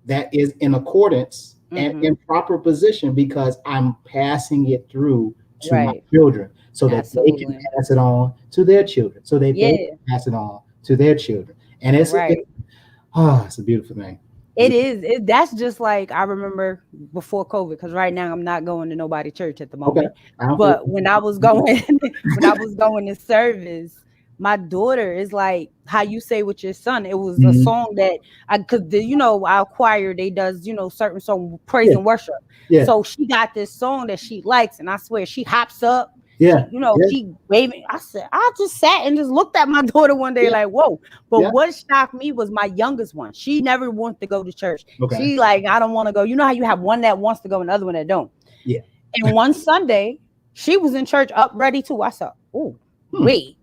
[SPEAKER 3] that is in accordance and in proper position, because I'm passing it through to my children so that they can pass it on to their children, so that they can pass it on to their children. And it's a beautiful thing.
[SPEAKER 2] It is. That's just like I remember before COVID, because right now I'm not going to nobody's church at the moment. But when I was going to service, my daughter is like how you say with your son. It was a song that our choir, they does certain song praise and worship. Yeah. So she got this song that she likes, and I swear she hops up. Yeah, she waving. I said, I just sat and just looked at my daughter one day like, whoa. But what shocked me was my youngest one. She never wanted to go to church. She like, I don't want to go. You know how you have one that wants to go and the other one that don't. Yeah. And one Sunday, she was in church up ready to. I said, oh, wait,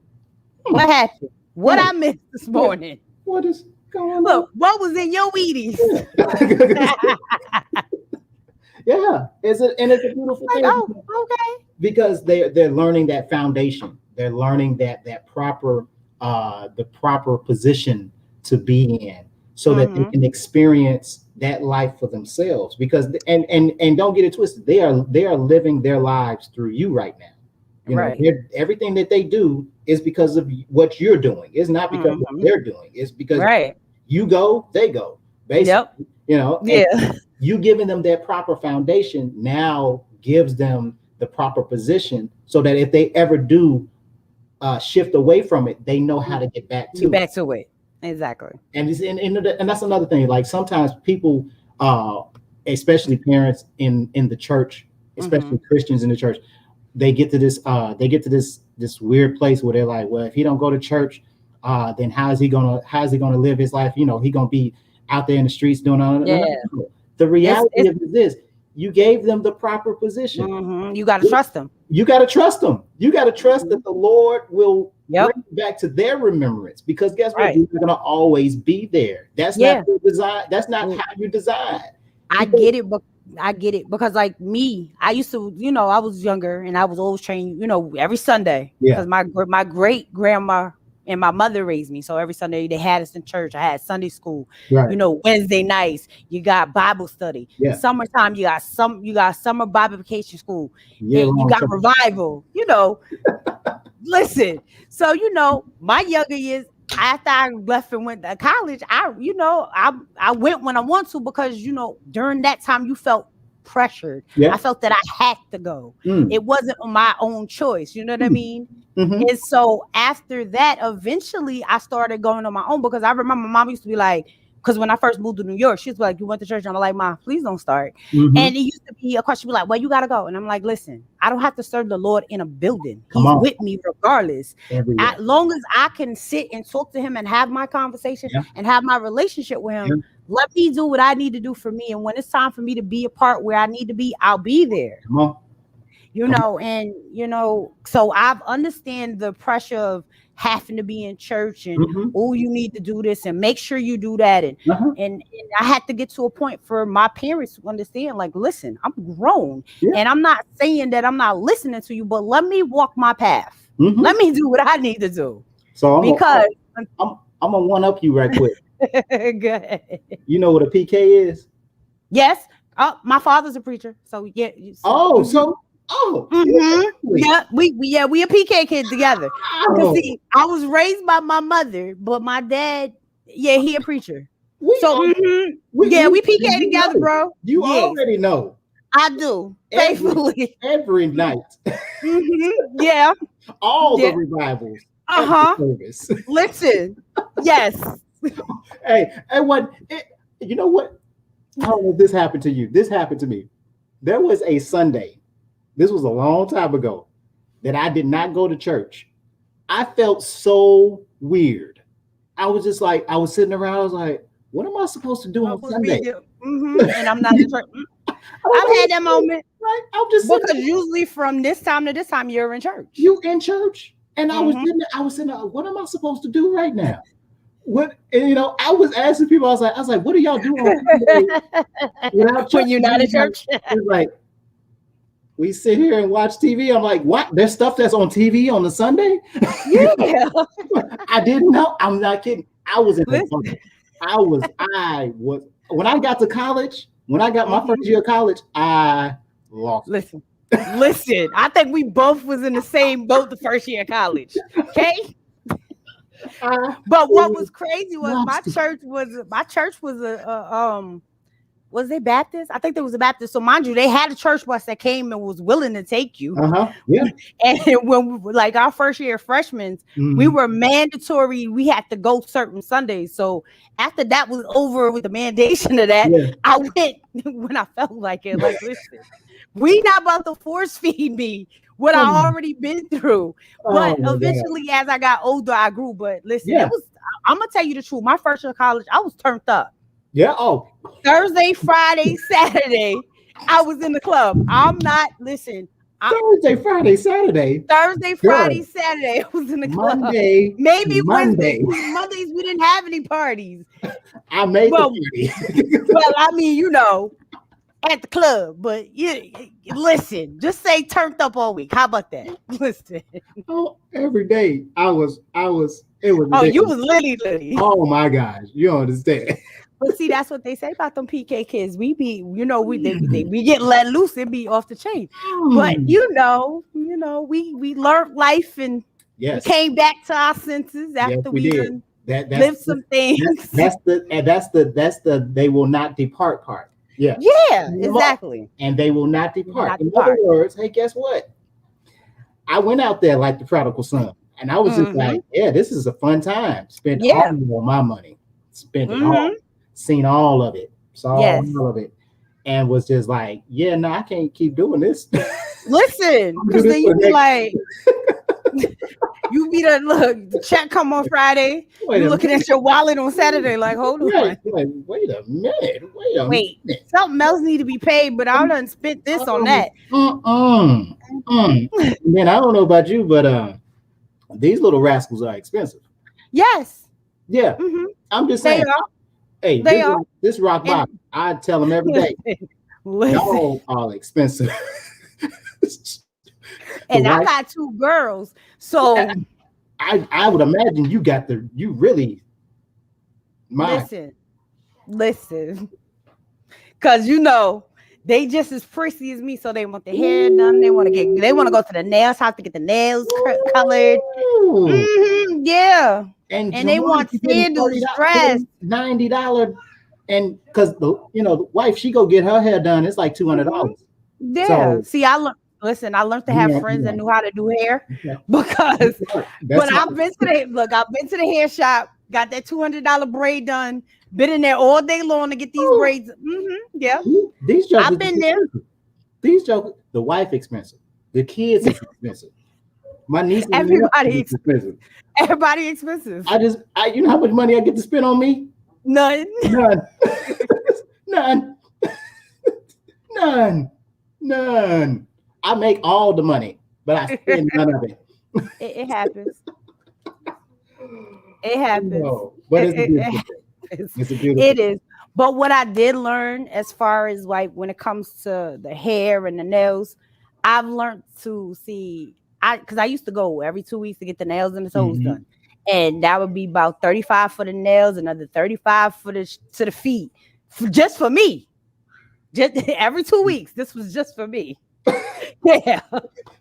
[SPEAKER 2] what happened? What I missed this morning?
[SPEAKER 3] What is going on?
[SPEAKER 2] Look, what was in your Wheaties?
[SPEAKER 3] Yeah, it's a beautiful thing.
[SPEAKER 2] Oh, okay.
[SPEAKER 3] Because they're learning that foundation. They're learning that proper the proper position to be in, so that they can experience that life for themselves. Because and don't get it twisted, they are living their lives through you right now. You know, everything that they do is because of what you're doing. It's not because of what they're doing. It's because you go, they go. Basically, you know. You giving them that proper foundation now gives them the proper position, so that if they ever do shift away from it, they know how to get back to it.
[SPEAKER 2] Exactly.
[SPEAKER 3] And that's another thing. Like sometimes people, especially parents in the church, especially Christians in the church, they get to this weird place where they're like, well, if he don't go to church, then how is he gonna live his life? You know, he gonna be out there in the streets doing all that. Yeah. The reality of it is this: you gave them the proper position.
[SPEAKER 2] You got to trust them.
[SPEAKER 3] You got to trust them. You got to trust that the Lord will bring back to their remembrance. Because guess what? You're going to always be there. That's not your design. That's not how you design.
[SPEAKER 2] I get it, but I get it because, like me, I used to, I was younger and I was always trained, every Sunday. Because my great grandma and my mother raised me. So every Sunday they had us in church. I had Sunday school. Wednesday nights you got Bible study. Summertime you got summer Bible vacation school. You got revival. Listen. So my younger years, after I left and went to college, I went when I want to, because during that time you felt pressured. I felt that I had to go. It wasn't my own choice. You know what I mean? And so after that, eventually I started going on my own, because I remember my mom used to be like, because when I first moved to New York, she was like, you went to church? And I'm like, Mom, please don't start. And it used to be a question, be like, well, you got to go. And I'm like, listen, I don't have to serve the Lord in a building. He's with me regardless. As long as I can sit and talk to him and have my conversation and have my relationship with him, let me do what I need to do for me. And when it's time for me to be a part where I need to be, I'll be there. So I've understand the pressure of having to be in church and you need to do this and make sure you do that. And I had to get to a point for my parents to understand, like, listen, I'm grown and I'm not saying that I'm not listening to you, but let me walk my path. Let me do what I need to do.
[SPEAKER 3] So I'm gonna one up you right quick.
[SPEAKER 2] Good.
[SPEAKER 3] You know what a PK is?
[SPEAKER 2] Yes. My father's a preacher. So yeah. We a PK kid together. See, I was raised by my mother, but my dad, he a preacher. We PK together, bro.
[SPEAKER 3] You already know.
[SPEAKER 2] I do, faithfully
[SPEAKER 3] every night. All the revivals.
[SPEAKER 2] Listen, yes.
[SPEAKER 3] Hey, you know what? I don't know if this happened to you. This happened to me. There was a Sunday. This was a long time ago that I did not go to church. I felt so weird. I was just like, I was sitting around. I was like, what am I supposed to do on Sunday?
[SPEAKER 2] And I'm not in church. I've had that moment.
[SPEAKER 3] Right? I'm just
[SPEAKER 2] because usually from this time to this time, you're in church.
[SPEAKER 3] You in church. And I was sitting there, what am I supposed to do right now? What, and I was asking people, I was like, what do y'all do on Sunday
[SPEAKER 2] when you're not in church?
[SPEAKER 3] It's like, we sit here and watch TV. I'm like, what? There's stuff that's on TV on the Sunday?
[SPEAKER 2] Yeah.
[SPEAKER 3] I didn't know. I'm not kidding. I was in the bubble. I was when I got to college, when I got my first year of college, I lost.
[SPEAKER 2] Listen, I think we both was in the same boat the first year of college. Okay. But what was crazy was my church was was they Baptist? I think there was a Baptist. So mind you, they had a church bus that came and was willing to take you.
[SPEAKER 3] Yeah.
[SPEAKER 2] And when we were like our first year of freshmen, we were mandatory. We had to go certain Sundays. So after that was over with the mandation of that, I went when I felt like it. Like, listen, we not about to force feed me what I already been through. But eventually, as I got older, I grew. But listen, it was. I'm gonna tell you the truth. My first year of college, I was turned up.
[SPEAKER 3] Yeah. Oh.
[SPEAKER 2] Thursday, Friday, Saturday, I was in the club. I'm not. Listen.
[SPEAKER 3] Thursday, Friday, Saturday.
[SPEAKER 2] Thursday, Friday, Saturday, I was in the club. Maybe Wednesday. Mondays we didn't have any parties.
[SPEAKER 3] I made the party.
[SPEAKER 2] Well, I mean, you know, at the club, but listen, just say turned up all week. How about that? Listen.
[SPEAKER 3] Oh, every day I was. It was.
[SPEAKER 2] Oh, you was litty.
[SPEAKER 3] Oh my gosh, you don't understand.
[SPEAKER 2] But see, that's what they say about them PK kids. We be, you know, we get let loose and be off the chain. But you know, we learned life and came back to our senses after we did. Lived some things.
[SPEAKER 3] That's the they will not depart part. Yeah.
[SPEAKER 2] Yeah, exactly.
[SPEAKER 3] And they will not depart. In other words, hey, guess what? I went out there like the prodigal son, and I was just like, yeah, this is a fun time. Spent all of my money. Spent it all. Seen all of it. Saw all of it. And was just like, yeah, no, I can't keep doing this.
[SPEAKER 2] Listen, because then you be like, you be the check come on Friday. You're looking at your wallet on Saturday, like, hold on.
[SPEAKER 3] Like, wait a minute. Wait.
[SPEAKER 2] Something else need to be paid, but I done spent this on that.
[SPEAKER 3] Man, I don't know about you, but these little rascals are expensive.
[SPEAKER 2] Yes.
[SPEAKER 3] Yeah. I'm just saying. Hey, this RockBottom. I tell them every day. Y'all are expensive.
[SPEAKER 2] And I got 2 girls, so
[SPEAKER 3] I would imagine you really.
[SPEAKER 2] Listen, because you know they just as prissy as me, so they want the hair done. They want to go to the nail shop to get the nails colored. Yeah. And they want sandals, dress,
[SPEAKER 3] $90, and because the wife, she go get her hair done, it's like $200.
[SPEAKER 2] Yeah. So, see, I learned to have friends that knew how to do hair because when I've been to the hair shop, got that $200 braid done, been in there all day long to get these braids. Yeah.
[SPEAKER 3] These jokers,
[SPEAKER 2] I've been there.
[SPEAKER 3] These jokers, the wife expensive, the kids expensive. My niece,
[SPEAKER 2] everybody expensive. Everybody expensive.
[SPEAKER 3] You know how much money I get to spend on me?
[SPEAKER 2] None.
[SPEAKER 3] None. I make all the money, but I spend none of it.
[SPEAKER 2] It happens. It happens.
[SPEAKER 3] No, but it's a beautiful thing.
[SPEAKER 2] It is. But what I did learn as far as like when it comes to the hair and the nails, I've learned to see. Because I used to go every 2 weeks to get the nails and the toes done, and that would be about $35 for the nails, another $35 to the feet, just for me. Just every 2 weeks, this was just for me. Yeah,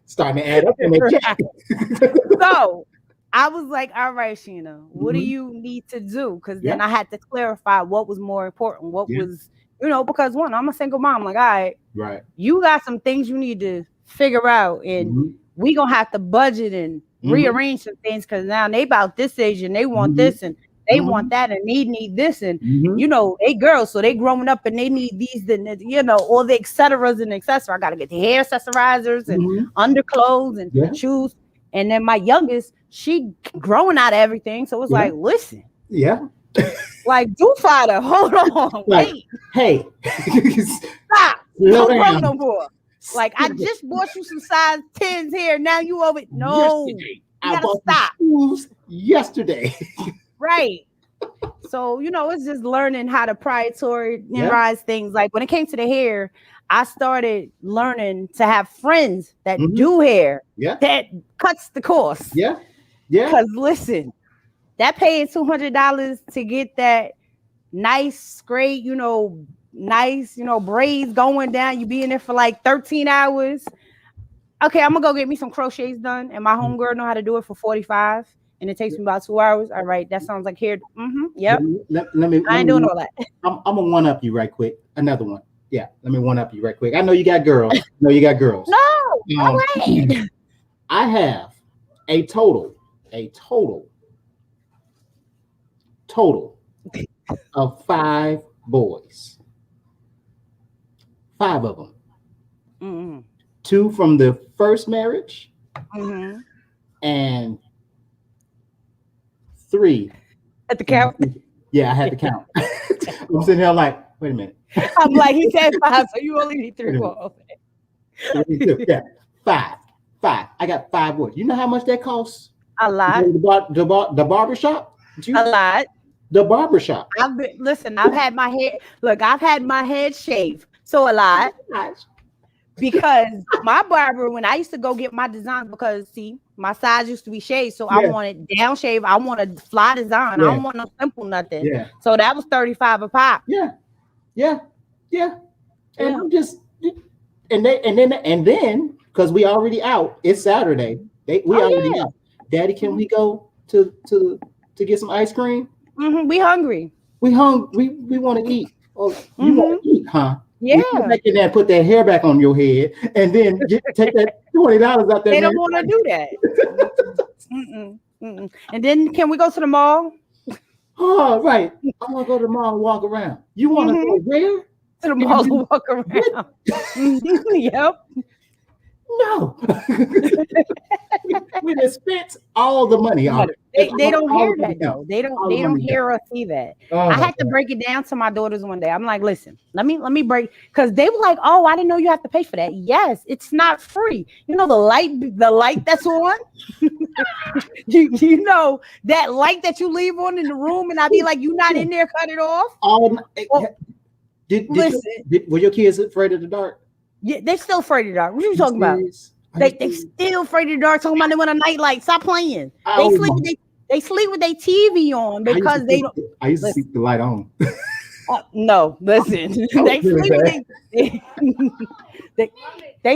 [SPEAKER 3] starting to add up in their check.
[SPEAKER 2] So I was like, "All right, Sheena, what do you need to do?" Because then I had to clarify what was more important. What was, because one, I'm a single mom. Like, all right, you got some things you need to figure out, and we gonna have to budget and rearrange some things because now they about this age and they want this and they want that and they need this and they girls, so they growing up and they need these and all the etceteras and accessories. I gotta get the hair accessorizers and underclothes and shoes. And then my youngest, she growing out of everything, so it's like, listen, like do father, hold on, wait,
[SPEAKER 3] hey,
[SPEAKER 2] stop, don't grow no more. Like, I just bought you some size 10s here. Now you over it. No, you gotta stop.
[SPEAKER 3] Yesterday.
[SPEAKER 2] Right. So, it's just learning how to prioritize things. Like when it came to the hair, I started learning to have friends that do hair that cuts the cost.
[SPEAKER 3] Yeah.
[SPEAKER 2] Because listen, that paying $200 to get that nice, straight, nice, braids going down. You be in there for like 13 hours. Okay, I'm gonna go get me some crochets done, and my homegirl know how to do it for 45, and it takes me about 2 hours. All right, that sounds like here. Yep. I ain't doing all that.
[SPEAKER 3] I'm gonna one up you right quick. Another one. Yeah, let me one up you right quick. I know you got girls.
[SPEAKER 2] No, all right.
[SPEAKER 3] I have a total of 5 boys. 5 of them.
[SPEAKER 2] Mm-hmm.
[SPEAKER 3] 2 from the first marriage,
[SPEAKER 2] mm-hmm.
[SPEAKER 3] and 3
[SPEAKER 2] at the count.
[SPEAKER 3] Yeah, I had to count. I'm sitting there like, wait a minute.
[SPEAKER 2] I'm like, he said 5, so you only need 3 more.
[SPEAKER 3] Yeah, 5. I got 5 boys. You know how much that costs?
[SPEAKER 2] A lot.
[SPEAKER 3] The barbershop?
[SPEAKER 2] A lot.
[SPEAKER 3] The barbershop.
[SPEAKER 2] I've had my head shaved. So a lot. Because my barber, when I used to go get my designs, because see, my sides used to be shaved, so I wanted down shave. I want a fly design. I don't want no simple nothing. Yeah. So that was $35 a pop.
[SPEAKER 3] Yeah. And I'm just, and then because we already out. It's Saturday. We already out. Daddy, can we go to get some ice cream?
[SPEAKER 2] Mm-hmm. We hungry.
[SPEAKER 3] We want to eat. Oh, you want to eat, huh?
[SPEAKER 2] Yeah.
[SPEAKER 3] Making that, put that hair back on your head, and then take that $20 out there.
[SPEAKER 2] They don't want to do that. And then, can we go to the mall?
[SPEAKER 3] Oh, right. I want to go to the mall and walk around. You want to go where?
[SPEAKER 2] To the mall and walk around. Yep.
[SPEAKER 3] No. We just spent all the money on it.
[SPEAKER 2] They don't hear that though. They don't hear us see that. I had to break it down to my daughters one day. I'm like, listen, let me break, because they were like, oh, I didn't know you have to pay for that. Yes, it's not free. You know the light that's on. you know that light that you leave on in the room, and I be like, you not in there, cut it off.
[SPEAKER 3] Were your kids afraid of the dark?
[SPEAKER 2] Yeah, they still afraid of the dark. What are you talking about? They still afraid of the dark. Talking about they want a night light. Stop playing. They sleep with their TV on because they don't.
[SPEAKER 3] I used to keep the light on.
[SPEAKER 2] No, listen. They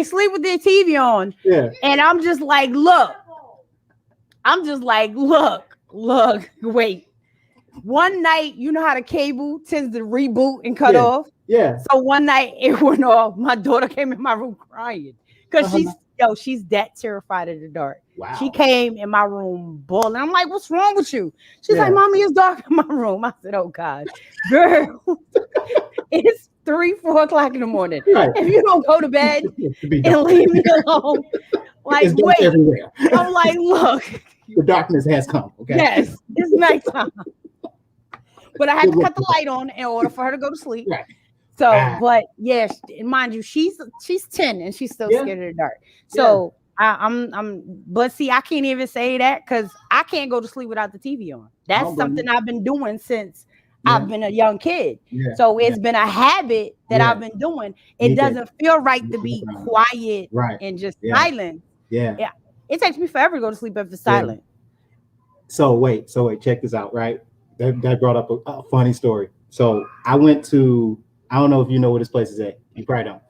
[SPEAKER 2] sleep with their TV on. Yeah. And I'm just like, look. Wait. One night, you know how the cable tends to reboot and cut off?
[SPEAKER 3] Yeah.
[SPEAKER 2] So one night it went off. My daughter came in my room crying because she's that terrified of the dark. Wow. She came in my room bawling. I'm like, what's wrong with you? She's like, Mommy, it's dark in my room. I said, oh God, girl, it's 3-4 o'clock in the morning. Right. If you don't go to bed and leave me alone, like, wait. Everywhere. I'm like, look.
[SPEAKER 3] The darkness has come. Okay.
[SPEAKER 2] Yes, it's nighttime. But I had to cut the light on in order for her to go to sleep. Right. So, but yes, mind you, she's 10 and she's still scared of the dark. So but see, I can't even say that because I can't go to sleep without the TV on. That's something I've been doing since I've been a young kid. Yeah. So it's been a habit that I've been doing. It doesn't feel right to be quiet and just silent. Yeah. It takes me forever to go to sleep if it's silent.
[SPEAKER 3] So wait, check this out, right? That brought up a funny story. So I went to, I don't know if you know where this place is at. You probably don't.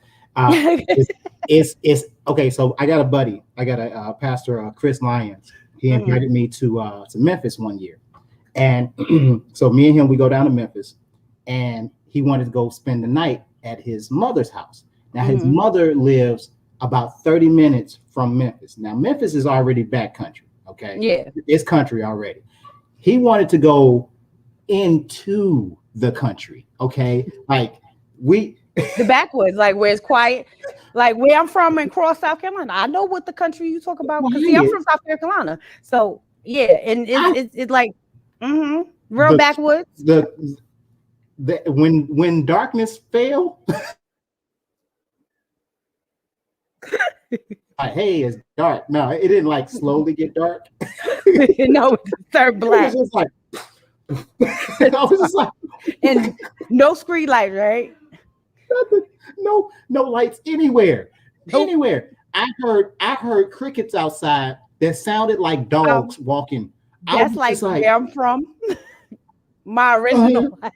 [SPEAKER 3] It's okay. So I got a buddy. I got a pastor, Chris Lyons. He invited me to Memphis one year, and so me and him, we go down to Memphis, and he wanted to go spend the night at his mother's house. Now his mother lives about 30 minutes from Memphis. Now Memphis is already backcountry. Okay. Yeah. It's country already. He wanted to go into the country. Okay. Like
[SPEAKER 2] the backwoods, like where it's quiet, like where I'm from in Cross, South Carolina. I know what the country you talk about because I'm from South Carolina. So yeah, and it's like real backwoods.
[SPEAKER 3] When darkness fell, like, hey, it's dark. No, it didn't like slowly get dark.
[SPEAKER 2] No, it turned black.
[SPEAKER 3] It was just like, I was just like,
[SPEAKER 2] and no street light, right?
[SPEAKER 3] Nothing. No lights anywhere. Anywhere. I heard crickets outside that sounded like dogs walking
[SPEAKER 2] That's like where I'm from. My original life.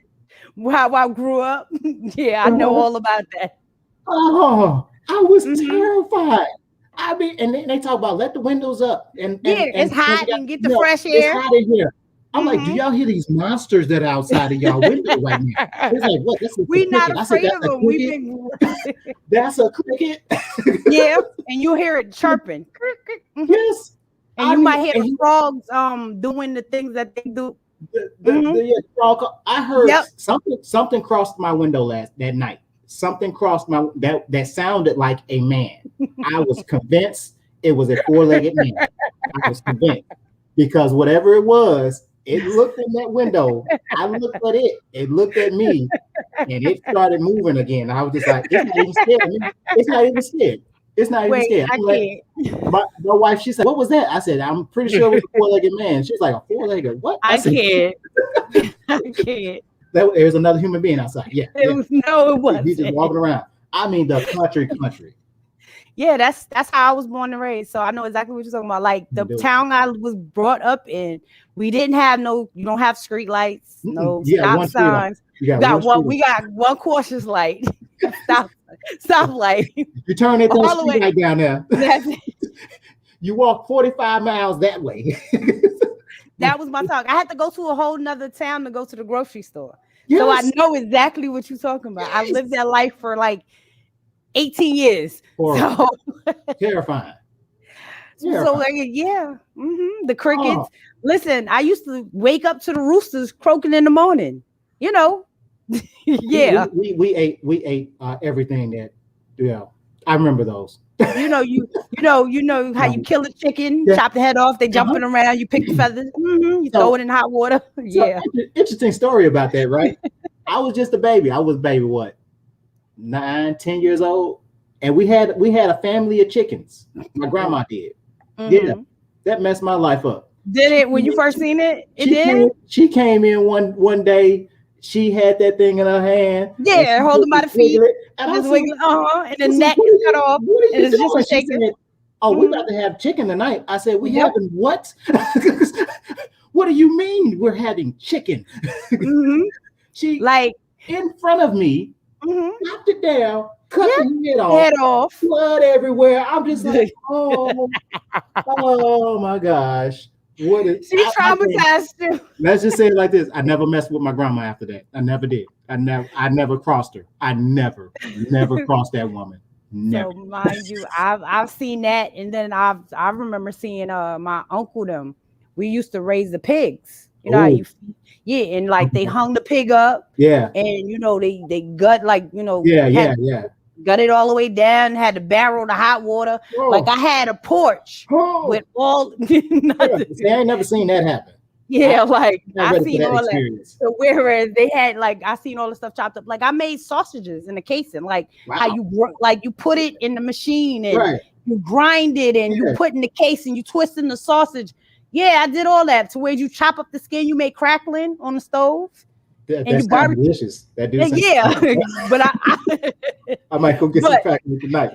[SPEAKER 2] How I grew up. Yeah, I know all about that.
[SPEAKER 3] Oh, I was terrified. I mean, and they talk about let the windows up and
[SPEAKER 2] it's hot and get the fresh air.
[SPEAKER 3] It's hot in here. I'm like, do y'all hear these monsters that are outside of y'all window right now? It's like, what?
[SPEAKER 2] We're not afraid of them.
[SPEAKER 3] That's a cricket.
[SPEAKER 2] Yeah, and you hear it chirping.
[SPEAKER 3] Yes,
[SPEAKER 2] and you might hear the frogs doing the things that they do.
[SPEAKER 3] The frog. I heard something crossed my window that night. Something crossed that sounded like a man. I was convinced it was a four-legged man. I was convinced because whatever it was, it looked in that window. I looked at it. It looked at me, and it started moving again. I was just like, it's not even scared. It's not even scared. It's not even scared. My wife, she said, "What was that?" I said, "I'm pretty sure it was a four-legged man." She's like, "A four-legged what?"
[SPEAKER 2] I can't. I can't.
[SPEAKER 3] There's another human being outside. Yeah.
[SPEAKER 2] It wasn't.
[SPEAKER 3] He's just walking around. I mean, the country.
[SPEAKER 2] Yeah, that's how I was born and raised. So I know exactly what you're talking about. Like the town I was brought up in, we didn't have you don't have street lights, no stop signs. We got one cautious light. Stop light.
[SPEAKER 3] You turn that street light down there. That's it. You walk 45 miles that way.
[SPEAKER 2] That was my talk. I had to go to a whole nother town to go to the grocery store. Yes. So I know exactly what you're talking about. Yes. I lived that life for like 18 years. So
[SPEAKER 3] terrifying.
[SPEAKER 2] So like, the crickets. Oh. Listen, I used to wake up to the roosters croaking in the morning. You know. Yeah.
[SPEAKER 3] We ate everything that I remember those.
[SPEAKER 2] You know how you kill a chicken, chop the head off, they jumping around, you pick the feathers, you throw it in hot water. Yeah.
[SPEAKER 3] Interesting story about that, right? I was just a baby. I was baby what? 9, 10 years old. And we had a family of chickens. My grandma did. Yeah. That messed my life up.
[SPEAKER 2] Did it when you first seen it?
[SPEAKER 3] She came in one day. She had that thing in her hand.
[SPEAKER 2] Yeah, holding by the feet. And just wiggling, and the neck is cut off. And it's just a shaking.
[SPEAKER 3] Oh, we're about to have chicken tonight. I said, we having what? What do you mean we're having chicken? She like in front of me, knocked it down, cut the head off, blood everywhere. I'm just like, oh my gosh.
[SPEAKER 2] She traumatized you.
[SPEAKER 3] Let's just say it like this. I never messed with my grandma after that. I never did. I never crossed her. I never crossed that woman. Never.
[SPEAKER 2] So mind you, I've seen that, and then I remember seeing my uncle them. We used to raise the pigs. You know, and like they hung the pig up. Yeah. And they gut gut it all the way down, had to barrel the hot water. Oh. Like I had a porch with all
[SPEAKER 3] See, I ain't never seen that happen.
[SPEAKER 2] Yeah, I seen all that. So whereas they had I seen all the stuff chopped up. Like I made sausages in the casing, how you put it in the machine and you grind it and you put in the case and you twist in the sausage. Yeah, I did all that. To where you chop up the skin, you make crackling on the stove.
[SPEAKER 3] That's delicious. That
[SPEAKER 2] but
[SPEAKER 3] I might go get some crackling tonight.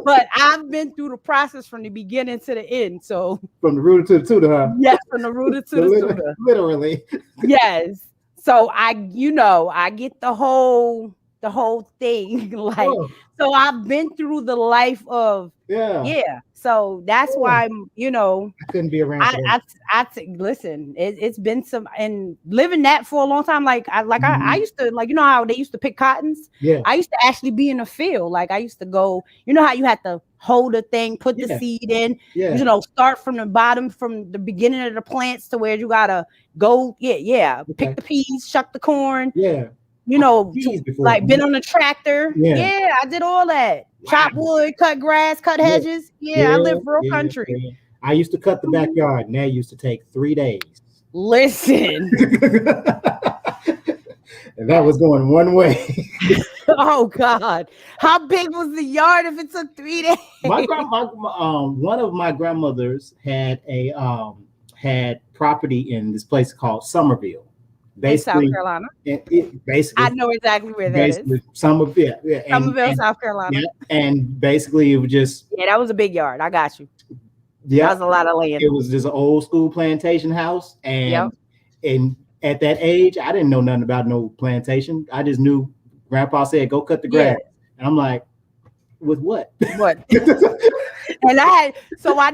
[SPEAKER 2] But I've been through the process from the beginning to the end. So
[SPEAKER 3] from the rooter to the tutor, huh?
[SPEAKER 2] Yes, from the rooter to the tutor.
[SPEAKER 3] Literally.
[SPEAKER 2] Yes. So I get the whole thing. So I've been through the life of So that's why
[SPEAKER 3] I couldn't be around.
[SPEAKER 2] Listen. It's been some and living that for a long time. I used to how they used to pick cottons. Yeah, I used to actually be in the field. I used to go. You know how you had to hold a thing, put the seed in. Yeah. Start from the bottom, from the beginning of the plants to where you gotta go. Yeah. Pick the peas, shuck the corn. Yeah. Been on the tractor. Yeah, I did all that. Wow. Chop wood, cut grass, cut hedges. I live rural country. Yeah.
[SPEAKER 3] I used to cut the backyard, and that used to take 3 days.
[SPEAKER 2] Listen.
[SPEAKER 3] And that was going one way.
[SPEAKER 2] Oh God. How big was the yard if it took 3 days?
[SPEAKER 3] One of my grandmothers had had property in this place called Somerville.
[SPEAKER 2] Basically, South Carolina. I know exactly where that is.
[SPEAKER 3] Somerville,
[SPEAKER 2] Somerville, South Carolina.
[SPEAKER 3] Yeah, and basically, it was just
[SPEAKER 2] that was a big yard. I got you.
[SPEAKER 3] Yeah,
[SPEAKER 2] that was a lot of land.
[SPEAKER 3] It was just an old school plantation house, and at that age, I didn't know nothing about no plantation. I just knew Grandpa said, "Go cut the grass," and I'm like, "With what?"
[SPEAKER 2] What? And I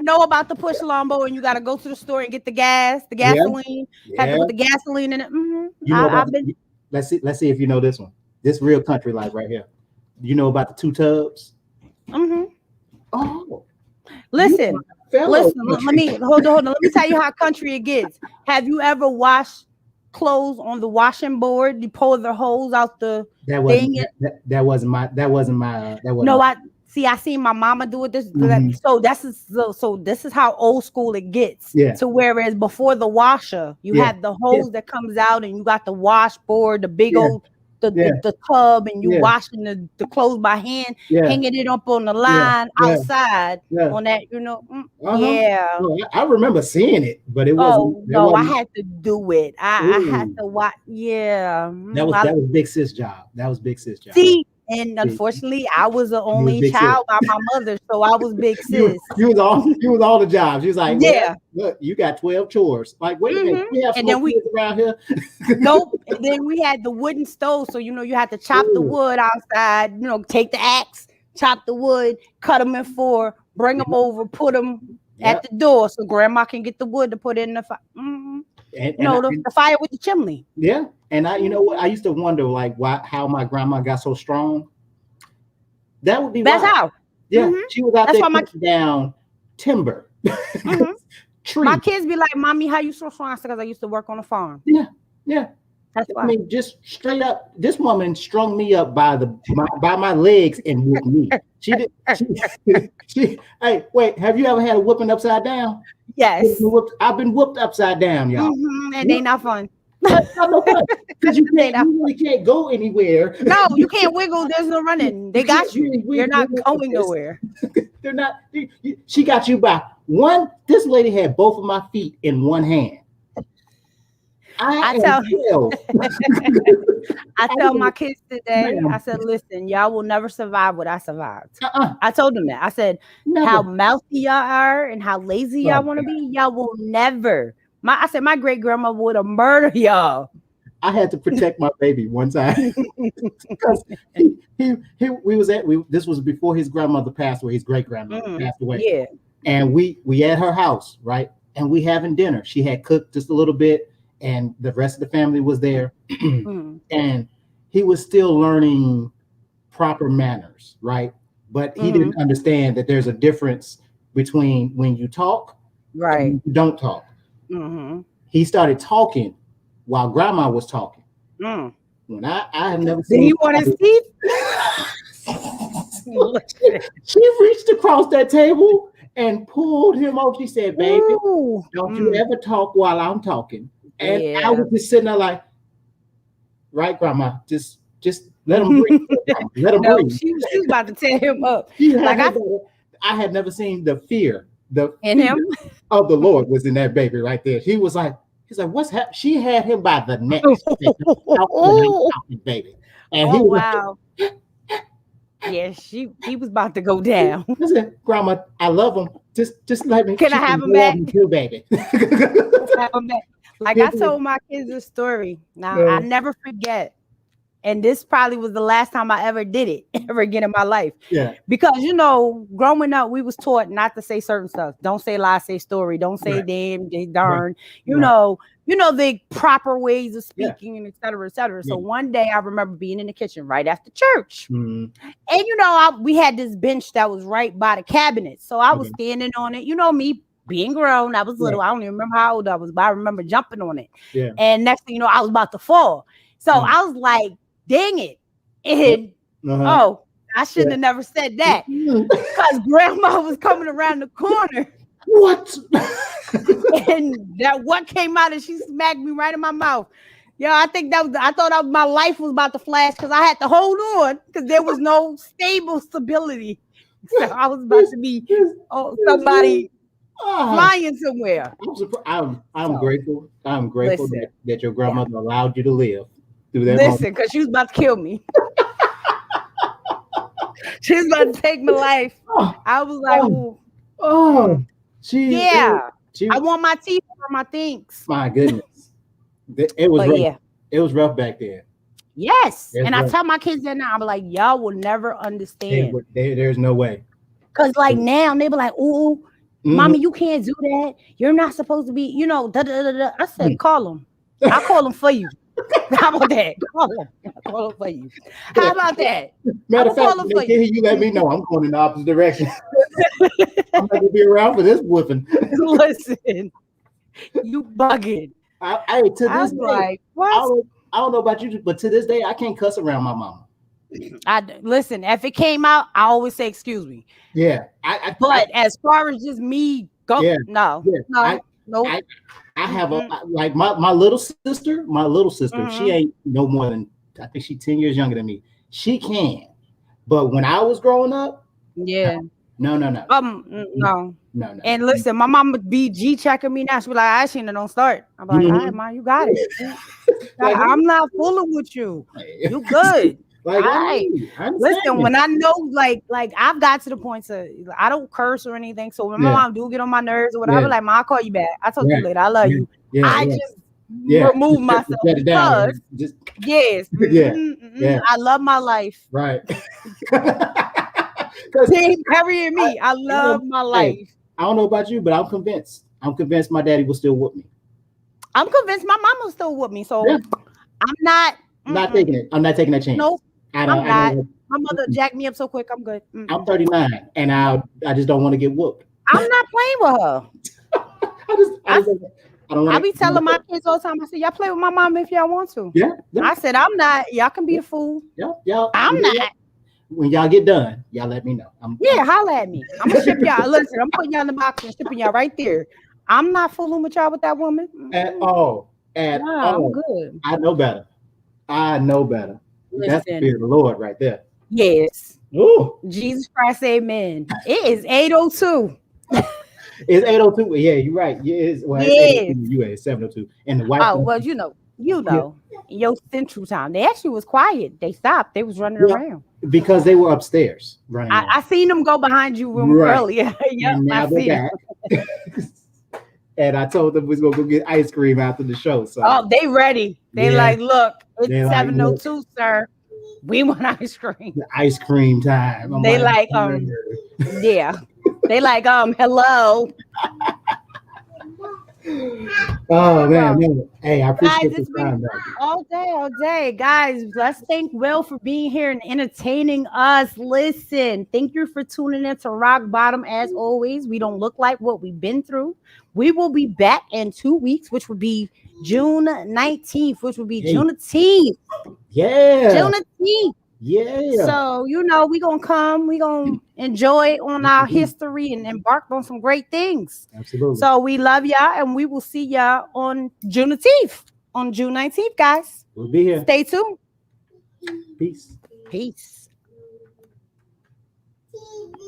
[SPEAKER 2] know about the push lawnmower, and you got to go to the store and get the gasoline.
[SPEAKER 3] Yeah.
[SPEAKER 2] Have to put the gasoline in it. Mm-hmm.
[SPEAKER 3] You know let's see if you know this one. This real country life right here. You know about the 2 tubs?
[SPEAKER 2] Mm-hmm.
[SPEAKER 3] Oh,
[SPEAKER 2] listen. Let me hold on. Let me tell you how country it gets. Have you ever washed clothes on the washing board? You pull the hose out the thing.
[SPEAKER 3] That wasn't my.
[SPEAKER 2] No, I seen my mama do it. So this is how old school it gets.
[SPEAKER 3] Yeah.
[SPEAKER 2] So whereas before the washer, you have the hose that comes out, and you got the washboard, the big old the tub, and you washing the clothes by hand, hanging it up on the line outside on that,
[SPEAKER 3] Well, I remember seeing it, but it wasn't.
[SPEAKER 2] I had to do it. I had to watch. Yeah,
[SPEAKER 3] that was Big Sis job. That was Big Sis job.
[SPEAKER 2] See, and unfortunately, I was the only child by my mother, so I was Big Sis.
[SPEAKER 3] You was all the jobs. She was like, well, look, you got 12 chores. Like, wait a minute, we have some kids around here.
[SPEAKER 2] Nope. And then we had the wooden stove, so you had to chop the wood outside. Take the axe, chop the wood, cut them in 4, bring them over, put them at the door, so Grandma can get the wood to put in the fire. Mm-hmm. The fire with the chimney.
[SPEAKER 3] Yeah. And I, I used to wonder like how my grandma got so strong. That would be
[SPEAKER 2] that's how.
[SPEAKER 3] Yeah, she was out there cutting down timber.
[SPEAKER 2] Tree. My kids be like, "Mommy, how you so strong?" Because I used to work on a farm.
[SPEAKER 3] Yeah.
[SPEAKER 2] That's why.
[SPEAKER 3] I mean, just straight up, this woman strung me up by my legs and whipped me. She did. Hey, wait, have you ever had a whooping upside down?
[SPEAKER 2] Yes.
[SPEAKER 3] I've been whooped upside down, y'all.
[SPEAKER 2] And they not fun.
[SPEAKER 3] Because you really can't go anywhere.
[SPEAKER 2] No, you can't wiggle. There's no running. They got you. You're not going nowhere.
[SPEAKER 3] They're not. She got you by one. This lady had both of my feet in one hand. I
[SPEAKER 2] tell my kids today, I said, listen, y'all will never survive what I survived. I told them that. I said, how mouthy y'all are and how lazy y'all want to be, y'all will never. I said, my great grandma would have murdered y'all.
[SPEAKER 3] I had to protect my baby one time because this was before his grandmother passed away. His great grandmother passed away.
[SPEAKER 2] Yeah.
[SPEAKER 3] And we at her house, right? And we having dinner. She had cooked just a little bit. And the rest of the family was there. And he was still learning proper manners, right? But he didn't understand that there's a difference between when you talk and you don't talk. He started talking while Grandma was talking. When I have never seen.
[SPEAKER 2] Did he want his teeth?
[SPEAKER 3] She reached across that table and pulled him over. She said, "Baby, don't you ever talk while I'm talking." And I was just sitting there like, right, Grandma, just let him breathe. Let him breathe.
[SPEAKER 2] She was about to tear him up.
[SPEAKER 3] I had never seen the fear
[SPEAKER 2] in him
[SPEAKER 3] of the Lord was in that baby right there. He's like, what's happening? She had him by the neck, baby. And he was like,
[SPEAKER 2] yeah, he was about to go down.
[SPEAKER 3] I said, Grandma, I love him. Just let me.
[SPEAKER 2] Can I have him back?
[SPEAKER 3] Too, baby.
[SPEAKER 2] Have him back. Like I told my kids a story. Now I never forget. And this probably was the last time I ever did it ever again in my life.
[SPEAKER 3] Yeah.
[SPEAKER 2] Because growing up, we was taught not to say certain stuff. Don't say lie, say story. Don't say damn, darn. You know the proper ways of speaking and et cetera, et cetera. So one day I remember being in the kitchen right after church. And we had this bench that was right by the cabinet. So I was standing on it. Me being grown, I was little. I don't even remember how old I was, but I remember jumping on it. Yeah. And next thing you know, I was about to fall. So I was like, dang it. And I shouldn't have never said that. Because Grandma was coming around the corner.
[SPEAKER 3] What?
[SPEAKER 2] And that what came out and she smacked me right in my mouth. I think I thought my life was about to flash because I had to hold on because there was no stability. So I was about to be somebody flying somewhere.
[SPEAKER 3] I'm grateful. I'm grateful that your grandmother allowed you to live through that.
[SPEAKER 2] Listen, because she was about to kill me. She was about to take my life. I was like, I want my teeth for my things.
[SPEAKER 3] My goodness, it was rough. Yeah. It was rough back then.
[SPEAKER 2] Yes, and rough. I tell my kids that now. I'm like, y'all will never understand.
[SPEAKER 3] There's no way.
[SPEAKER 2] Cause like now they be like, "Ooh, mommy, you can't do that. You're not supposed to be, you know." Da, da, da, da. I said, call them. I'll call them for you. How about that? Call them for you. How about that?
[SPEAKER 3] Matter of fact, you let me know. I'm going in the opposite direction. I'm not gonna be around for this whooping.
[SPEAKER 2] Listen, you bugging.
[SPEAKER 3] To this day, like, what? I don't know about you, but to this day, I can't cuss around my mama.
[SPEAKER 2] Listen, if it came out, I always say excuse me.
[SPEAKER 3] Yeah,
[SPEAKER 2] but as far as just me, no.
[SPEAKER 3] I have like my little sister. My little sister, she ain't no more than, I think she's 10 years younger than me. She can, but when I was growing up, no.
[SPEAKER 2] And listen, my mom would be G checking me now. She be like, "Sheena, don't start." I'm like, "All right, mom, you got it." Like, I'm not fooling with you. You good.
[SPEAKER 3] Like,
[SPEAKER 2] listen, when I know, like I've got to the point to, I don't curse or anything. So when my mom do get on my nerves or whatever, like, "Mom, I'll call you back. I told you later. I love you." I just remove myself because I love my life.
[SPEAKER 3] Right.
[SPEAKER 2] Team carrying me. I love my life.
[SPEAKER 3] Hey, I don't know about you, but I'm convinced my daddy will still whoop me.
[SPEAKER 2] I'm convinced my mama will still whoop me. So I'm not
[SPEAKER 3] taking it. I'm not taking that chance.
[SPEAKER 2] Nope. I'm not. My mother jacked me up so quick. I'm good.
[SPEAKER 3] I'm 39 and I just don't want to get whooped.
[SPEAKER 2] I'm not playing with her. I be telling my kids all the time, I said, y'all play with my mom if y'all want to.
[SPEAKER 3] Yeah.
[SPEAKER 2] I said, I'm not. Y'all can be the fool.
[SPEAKER 3] Yeah.
[SPEAKER 2] I'm not.
[SPEAKER 3] When y'all get done, y'all let me know.
[SPEAKER 2] Holla at me. I'm gonna ship y'all. Listen, I'm putting y'all in the box and shipping y'all right there. I'm not fooling with y'all with that woman.
[SPEAKER 3] At all.
[SPEAKER 2] I'm good.
[SPEAKER 3] I know better. Listen, that's the fear of the Lord right there.
[SPEAKER 2] Yes.
[SPEAKER 3] Ooh.
[SPEAKER 2] Jesus Christ, amen. It is 8:02.
[SPEAKER 3] It's 8:02. Yeah, you're right. It's 8:02. It's 7:02. And the white.
[SPEAKER 2] Oh, well, you know. In your central time. They actually was quiet. They stopped. They was running around.
[SPEAKER 3] Because they were upstairs running around.
[SPEAKER 2] I seen them go behind you room earlier.
[SPEAKER 3] I see them. And I told them we was gonna go get ice cream after the show. So
[SPEAKER 2] they ready. They like, look, it's 7:02, sir. We want ice cream.
[SPEAKER 3] Ice cream time.
[SPEAKER 2] They like They like hello.
[SPEAKER 3] Oh man. Hey, I appreciate this time.
[SPEAKER 2] All day. Guys, let's thank Will for being here and entertaining us. Listen, thank you for tuning in to Rock Bottom. As always, we don't look like what we've been through. We will be back in 2 weeks, which will be June 19th, which will be Juneteenth.
[SPEAKER 3] Yeah.
[SPEAKER 2] Juneteenth.
[SPEAKER 3] Yeah.
[SPEAKER 2] So, we're going to come. We're going to enjoy on our history and embark on some great things.
[SPEAKER 3] Absolutely.
[SPEAKER 2] So, we love y'all, and we will see y'all on Juneteenth, on June 19th, guys.
[SPEAKER 3] We'll be here.
[SPEAKER 2] Stay tuned.
[SPEAKER 3] Peace.
[SPEAKER 2] Peace.